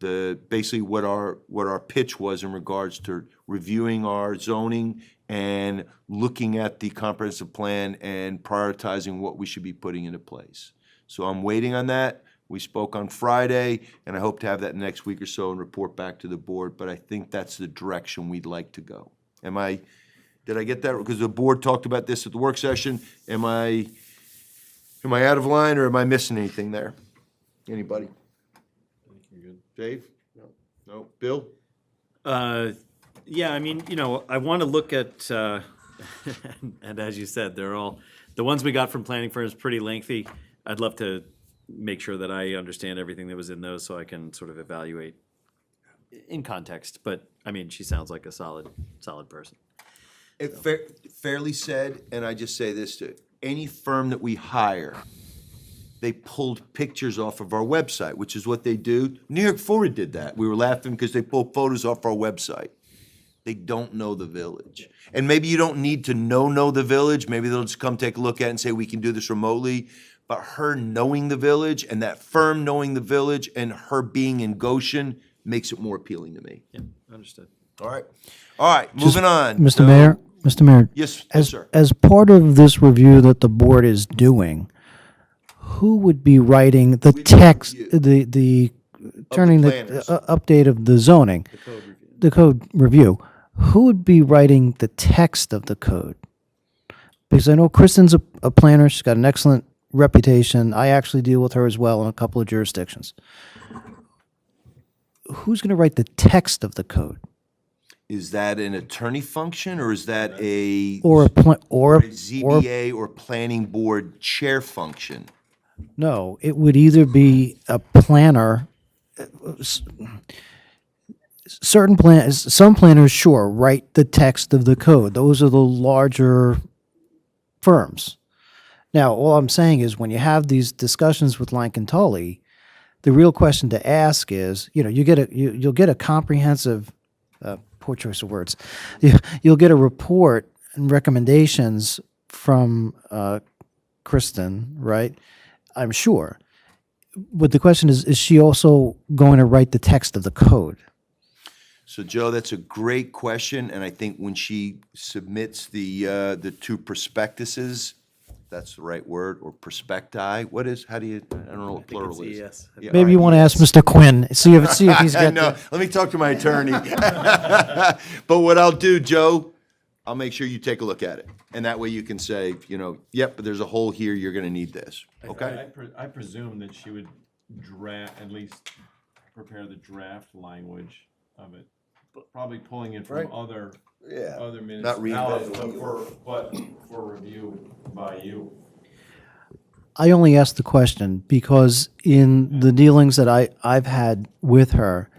basically what our pitch was in regards to reviewing our zoning and looking at the comprehensive plan and prioritizing what we should be putting into place. So I'm waiting on that. We spoke on Friday, and I hope to have that next week or so and report back to the board, but I think that's the direction we'd like to go. Did I get that? Because the board talked about this at the work session. Am I out of line, or am I missing anything there? Anybody? Dave? No. Bill? Yeah, I mean, I want to look at, and as you said, they're all, the ones we got from planning firms pretty lengthy. I'd love to make sure that I understand everything that was in those so I can sort of evaluate in context. But, I mean, she sounds like a solid person. Fairly said, and I just say this to any firm that we hire, they pulled pictures off of our website, which is what they do. New York Forward did that. We were laughing because they pulled photos off our website. They don't know the village. And maybe you don't need to know the village. Maybe they'll just come take a look at it and say, we can do this remotely. But her knowing the village and that firm knowing the village and her being in Goshen makes it more appealing to me. Yeah, understood. All right, moving on. Mr. So- Mayor, Yes, as, sir. as part of this review that the board is doing, who would be writing the Which text, review? the turning the planners. update of the zoning? The code review. Who would be writing the text of the code? Because I know Kristen's a planner, she's got an excellent reputation. I actually deal with her as well in a couple of jurisdictions. Who's going to write the text of the code? Is that an attorney function, or is that a Or or ZBA or planning board chair function? no, it would either be a planner. Some planners, sure, write the text of the code. Those are the larger firms. Now, all I'm saying is when you have these discussions with Lankin Tully, the real question to ask is, you'll get a comprehensive, poor choice of words, you'll get a report and recommendations from Kristen, right? I'm sure. But the question is she also going to write the text of the code? So, Joe, that's a great question, and I think when she submits the two prospectuses, that's the right word, or prospecti, how do you, I don't know what plural is. yes. Yeah, Maybe you all want to right, ask Mr. Quinn, see if he's I got know. the... Let me talk to my attorney. But what I'll do, Joe, I'll make sure you take a look at it. And that way you can say, yep, but there's a hole here, you're gonna need this, okay? I presume that she would at least prepare the draft language of it, probably pulling it Right. from other Yeah. municipalities, reinventing the but for review by you. I only asked the question because in the dealings that I've had with her,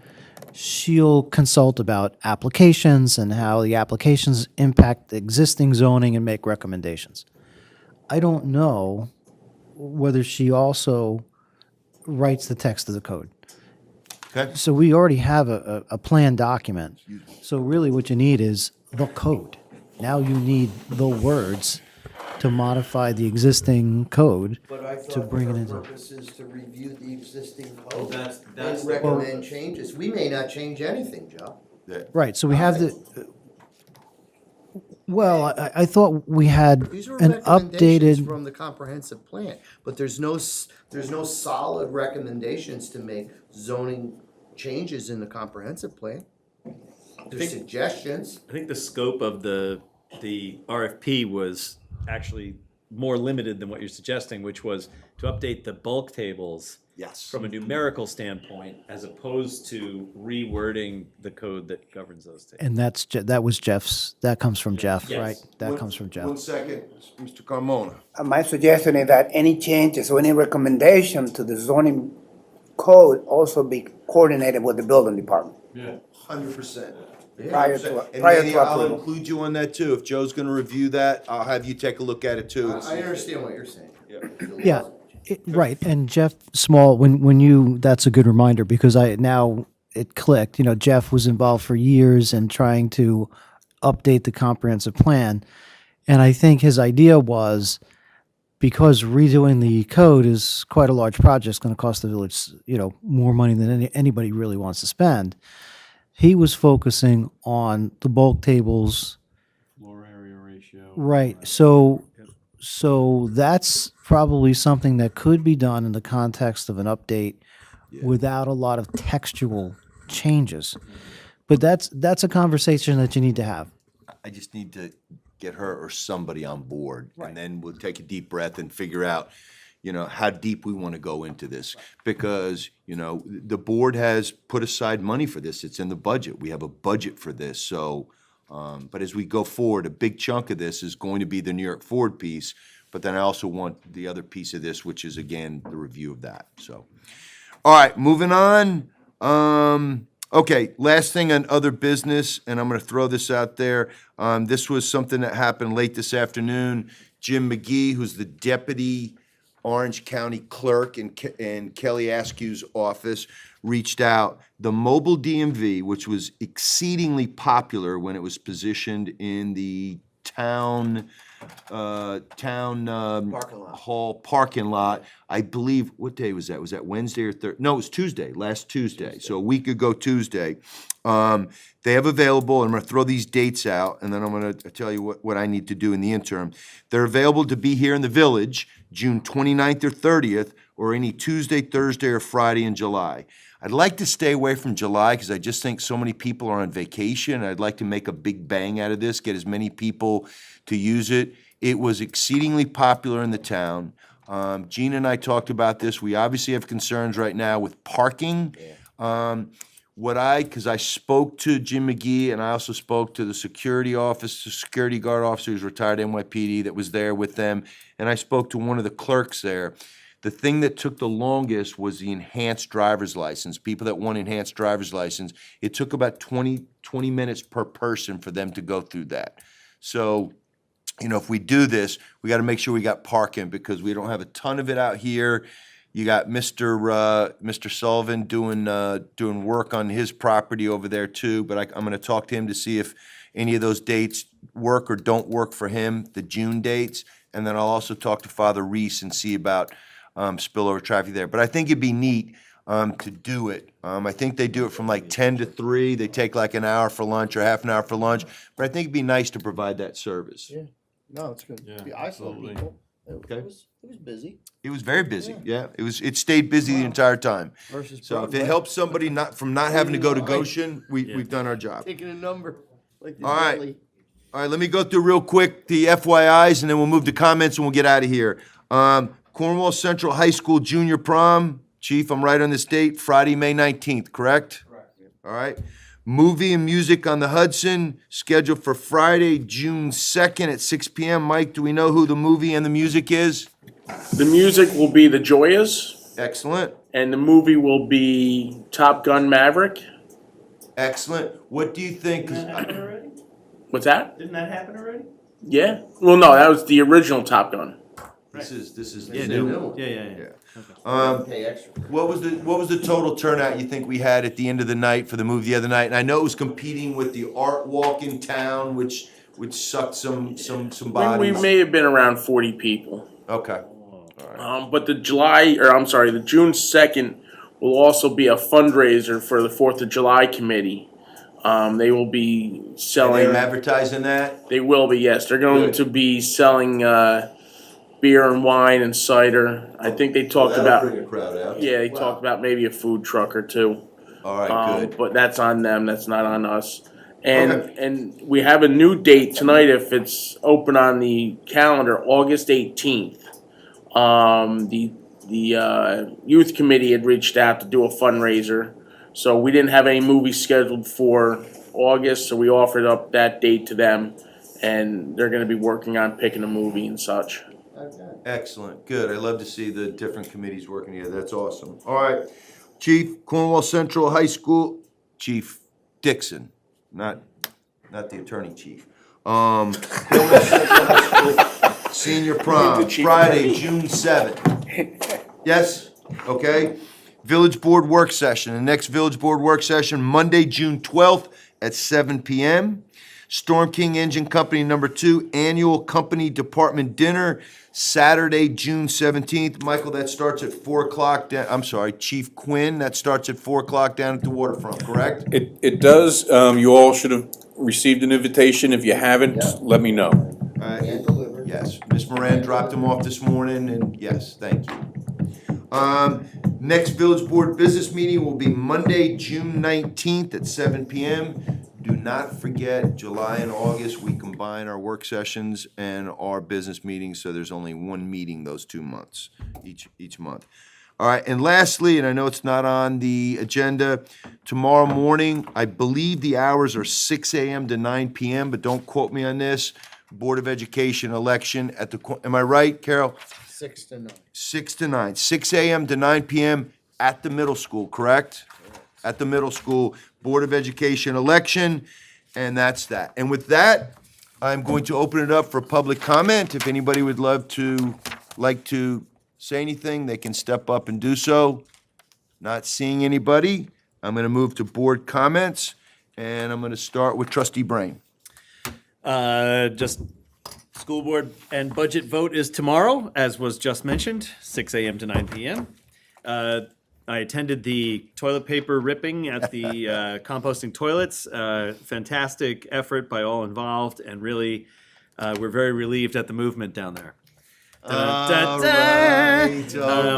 she'll consult about applications and how the applications impact the existing zoning and make recommendations. I don't know whether she also writes the text of the code. Okay. So we already have a plan document. So really what you need is the code. Now you need the words to modify the existing code. But I To thought bring our it into- purpose is to review the existing code that's and the- recommend changes. We may not change anything, Joe. Right, so we have well, I thought we had These are an recommendations updated, from the comprehensive plan, but there's no solid recommendations to make zoning changes in the comprehensive plan. There's suggestions. I think the scope of the RFP was actually more limited than what you're suggesting, which was to update the bulk tables Yes. from a numerical standpoint, as opposed to rewording the code that governs those tables. and that was Jeff's, that comes from Jeff, Yes. right? That comes from Jeff. 1 second, Mr. Carmona. My suggestion is that any changes or any recommendation to the zoning code also be coordinated with the building department. 100%. Prior to And prior Manny, to I'll approval. include you on that too. If Joe's gonna review that, I'll have you take a look at it too. I understand what you're saying. Yeah, right, and Jeff Small, that's a good reminder, because it clicked, Jeff was involved for years in trying to update the comprehensive plan, and I think his idea was, because redoing the code is quite a large project, it's going to cost the village, more money than anybody really wants to spend. He was focusing on the bulk tables. Floor area ratio. Right. So that's probably something that could be done in the context of an update without a lot of textual changes. But that's a conversation that you need to have. I just need to get her or somebody on board. And then we'll take a deep breath and figure out, how deep we want to go into this. Because, the board has put aside money for this. It's in the budget. We have a budget for this. So, but as we go forward, a big chunk of this is going to be the New York Forward piece. But then I also want the other piece of this, which is, again, the review of that. So, all right, moving on. Okay, last thing on other business, and I'm going to throw this out there. This was something that happened late this afternoon. Jim McGee, who's the deputy Orange County clerk in Kelly Askew's office, reached out. The mobile DMV, which was exceedingly popular when it was positioned in the town hall parking lot. I believe, what day was that? Was that Wednesday or Thursday? No, it was Tuesday, last Tuesday. So a week ago Tuesday. They have available, and I'm going to throw these dates out, and then I'm going to tell you what I need to do in the interim. They're available to be here in the village, June 29th or 30th, or any Tuesday, Thursday, or Friday in July. I'd like to stay away from July because I just think so many people are on vacation. I'd like to make a big bang out of this, get as many people to use it. It was exceedingly popular in the town. Gina and I talked about this. We obviously have concerns right now with parking. Because I spoke to Jim McGee, and I also spoke to the security guard officer who's retired NYPD that was there with them, and I spoke to one of the clerks there. The thing that took the longest was the enhanced driver's license. People that want enhanced driver's license, it took about 20 minutes per person for them to go through that. So, if we do this, we got to make sure we got parking because we don't have a ton of it out here. You got Mr. Sullivan doing work on his property over there too, but I'm going to talk to him to see if any of those dates work or don't work for him, the June dates, and then I'll also talk to Father Reese and see about spillover traffic there. But I think it'd be neat to do it. I think they do it from like 10 to 3. They take like an hour for lunch or half an hour for lunch, but I think it'd be nice to provide that service. Yeah. No, it's good. Yeah, I saw absolutely. people. Okay. It was busy It was very busy, yeah. It stayed busy the entire time. versus. So if it Broadway. helps somebody not having to go to Goshen, we've done our job. Taking a number like the All right. daily. All right, let me go through real quick the FYIs, and then we'll move to comments and we'll get out of here. Cornwall Central High School Junior Prom, Chief, I'm right on this date, Friday, May 19th, correct? Correct. All right. Movie and music on the Hudson, scheduled for Friday, June 2nd at 6 p.m. Mike, do we know who the movie and the music is? The music will be The Joyas, Excellent, and the movie will be Top Gun Maverick. excellent. What do you think? What's that? Didn't that happen already? Yeah. Well, no, that was the original Top Gun. This is Yeah, new. yeah. Pay extra. What was the total turnout you think we had at the end of the night for the movie the other night? And I know it was competing with the art walk in town, which sucked some We bodies. may have been around 40 people. Okay. But the June 2nd will also be a fundraiser for the 4th of July committee. They will be Are selling. they advertising that? They will be, yes. They're going Good. to be selling beer and wine and cider. I think they talked That'll about. bring a crowd out. Yeah, they talked about maybe a food truck or two. All right, good. But that's on them. That's not on us. And Okay. and we have a new date tonight if it's open on the calendar, August 18th. The youth committee had reached out to do a fundraiser, so we didn't have any movies scheduled for August, so we offered up that date to them, and they're going to be working on picking a movie and such. Excellent, good. I love to see the different committees working together. That's awesome. All right, Chief, Cornwall Central High School, Chief Dixon, not the attorney chief. Cornwall Central High School Senior Prom, Friday, June 7th. Yes? Okay. Village Board Work Session. The next Village Board Work Session, Monday, June 12th at 7 p.m. Storm King Engine Company number 2 annual company department dinner, Saturday, June 17th. Michael, that starts at 4 o'clock. I'm sorry, Chief Quinn, that starts at 4 o'clock down at the waterfront, correct? It does, you all should have received an invitation. If you haven't, let me know. Yes, Ms. Moran dropped them off this morning, and yes, thank you. Next Village Board business meeting will be Monday, June 19th at 7 p.m. Do not forget, July and August, we combine our work sessions and our business meetings, so there's only one meeting those 2 months, each month. All right, and lastly, and I know it's not on the agenda, tomorrow morning, I believe the hours are 6 a.m. to 9 p.m., but don't quote me on this, Board of Education election at the, am I right, Carol? 6 to 9. 6 to 9, 6 a.m. to 9 p.m. at the middle school, correct? At the middle school, Board of Education election, and that's that. And with that, I'm going to open it up for public comment. If anybody would like to say anything, they can step up and do so. Not seeing anybody, I'm going to move to board comments, and I'm going to start with Trustee Brain. Just school board and budget vote is tomorrow, as was just mentioned, 6 a.m. to 9 p.m. I attended the toilet paper ripping at the composting toilets. Fantastic effort by all involved, and really, we're very relieved at the movement down there. All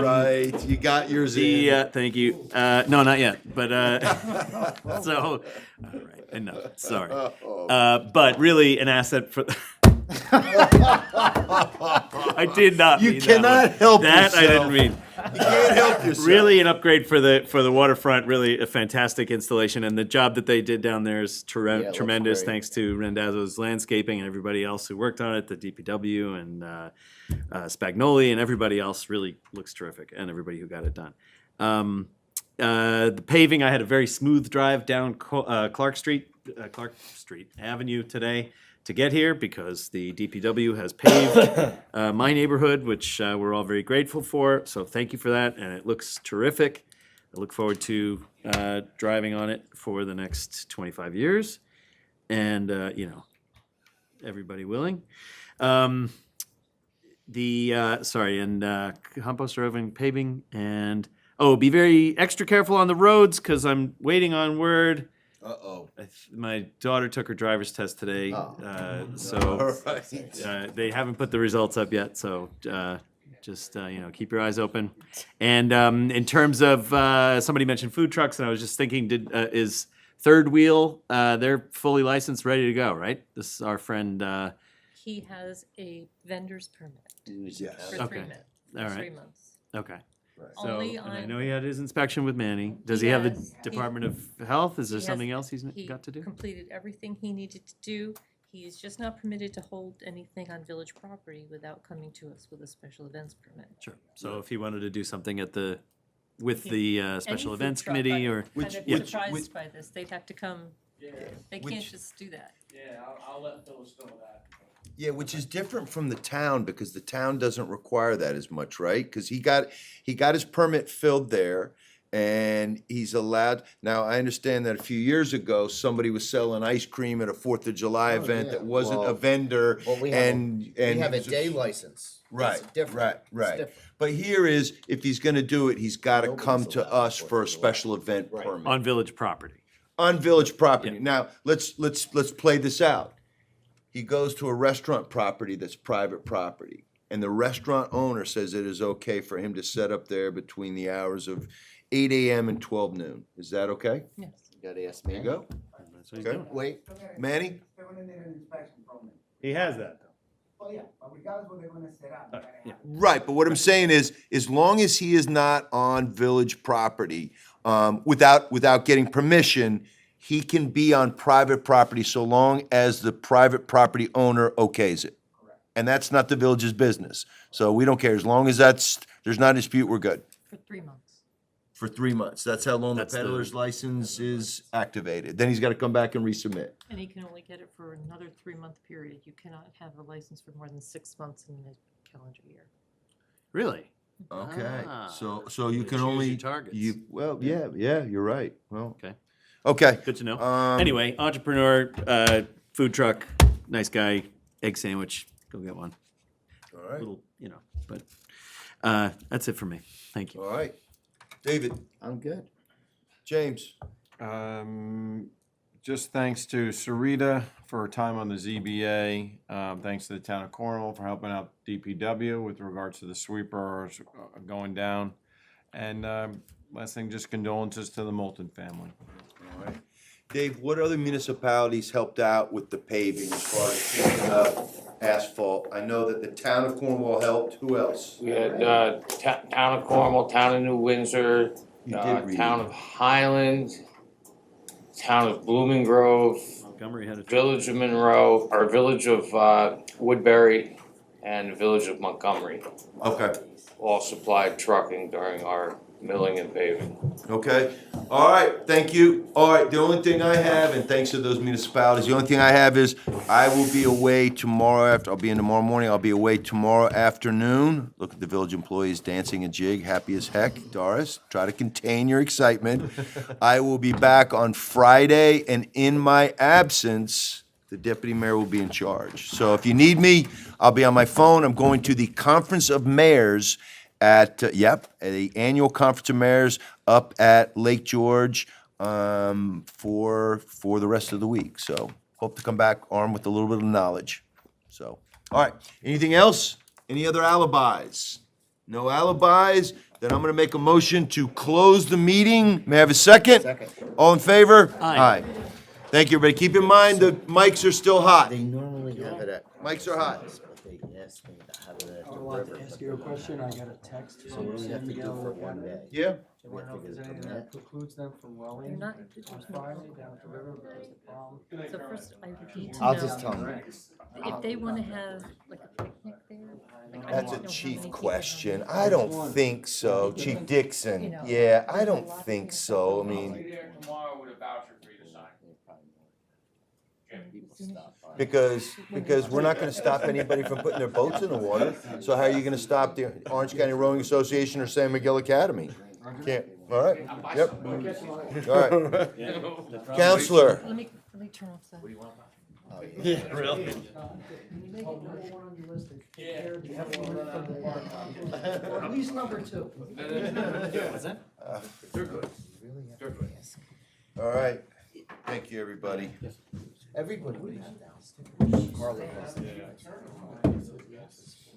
right, you got yours in. Thank you. No, not yet, but so, all right, enough, sorry. But really an asset for, I did not You mean that cannot one. help That I yourself. didn't mean. You can't help yourself. Really an upgrade for the waterfront, really a fantastic installation, and the job that they did down there is tremendous, great. thanks to Rendazzo's Landscaping and everybody else who worked on it, the DPW and Spagnoli and everybody else really looks terrific, and everybody who got it done. The paving, I had a very smooth drive down Clark Street Avenue today to get here because the DPW has paved my neighborhood, which we're all very grateful for. So thank you for that, and it looks terrific. I look forward to driving on it for the next 25 years, and everybody willing. Composter oven paving, and be very extra careful on the roads because I'm waiting on word. Uh-oh. My daughter took her driver's test today, so All right. they haven't put the results up yet. So just keep your eyes open. And in terms of somebody mentioned food trucks, and I was just thinking, is Third Wheel they're fully licensed, ready to go, right? This is our friend. He has a vendor's permit Yes. for Okay. 3 months. All right. 3 months. Okay. Only So, and I on- know he had his inspection with Manny. Does he He have the has. Department of Health? Is there He has- something else he's He got to do? completed everything he needed to do. He is just not permitted to hold anything on village property without coming to us with a special events permit. Sure. So if he wanted to do something with the Any special food events truck, committee, I'm or kind of which- surprised by this. They'd have to come, they can't Which- just do that. Yeah, I'll let Phyllis know that. Yeah, which is different from the town because the town doesn't require that as much, right? Because he got his permit filled there, and he's allowed. Now I understand that a few years ago somebody was selling ice cream at a 4th of July event yeah. that wasn't a Well- vendor, Well, we have and a day license. Right, It's different. right, It's right. different. But here is, if he's gonna do it, he's gotta Nobody's come to allowed us 4th for a of July. special event Right. permit. on village property? On village property. Yeah. Now, let's play this out. He goes to a restaurant property that's private property, and the restaurant owner says it is okay for him to set up there between the hours of 8 a.m. and 12 noon. Is that okay? Yes. You gotta ask There me. you go. That's what he's Okay. doing. Wait, Manny? He has that, though. Right, but what I'm saying is, as long as he is not on village property, without getting permission, he can be on private property so long as the private property owner okays it. And that's not the village's business. So we don't care. As long as there's not a dispute, we're good. For 3 months. For 3 months. That's how long the That's the- peddler's license is activated. Then he's gotta come back and resubmit. And he can only get it for another 3-month period. You cannot have a license for more than 6 months in a calendar year. Really? Okay, Ah. so you You can choose only, your targets. yeah, you're right. Well, Okay. okay. Good to know. Um, Anyway, entrepreneur, food truck, nice guy, egg sandwich, go get one. All right, Little, you know, but, that's it for me. Thank you. all right. David, I'm good. James, Just thanks to Sarita for her time on the ZBA. Thanks to the town of Cornwall for helping out DPW with regards to the sweepers going down. And last thing, just condolences to the Moulton family. all right. Dave, what other municipalities helped out with the paving as far as picking up asphalt? I know that the town of Cornwall helped. Who else? We had, town of Cornwall, town of New Windsor, You did read. town of Highland, town of Blooming Grove, Montgomery had a. village of Monroe, or village of, Woodbury, and the village of Montgomery. Okay, All supplied trucking during our milling and paving. okay. All right, thank you. All right, the only thing I have, and thanks to those municipalities, the only thing I have is I will be away tomorrow after, I'll be in tomorrow morning, I'll be away tomorrow afternoon. Look at the village employees dancing a jig, happy as heck. Doris, try to contain your excitement. I will be back on Friday, and in my absence, the deputy mayor will be in charge. So if you need me, I'll be on my phone. I'm going to the Conference of Mayors at, the annual Conference of Mayors up at Lake George for the rest of the week. So hope to come back armed with a little bit of knowledge. So, all right. Anything else? Any other alibis? No alibis? Then I'm going to make a motion to close the meeting. May I have a second? Second. All in favor? Aye. Thank you, everybody. Keep in mind, the mics are still hot. They normally have it at. Mics are hot. But they asked me to have it at I the wanted river. to ask you a question, I got a text So from what do we have to do Samuel for one Academy. day? Yeah? They want to know if there's anything that precludes them from welling They're not- on Friday down at the river, because the problem. So first, I need to I'll know just tell them. if they wanna have like a picnic there. like, I That's need a to know how chief many people question. have- I don't think so. Chief Dixon. Yeah, I don't think so. I I'll be mean, there tomorrow with a voucher for you to sign. because we're not gonna stop anybody from putting their boats in the water. So how are you gonna stop the Orange County Rowing Association or San Miguel Academy? Can't, all right, yep. All right. Counselor, Let me turn off the. At least number two. all right. Thank you, everybody. Everybody.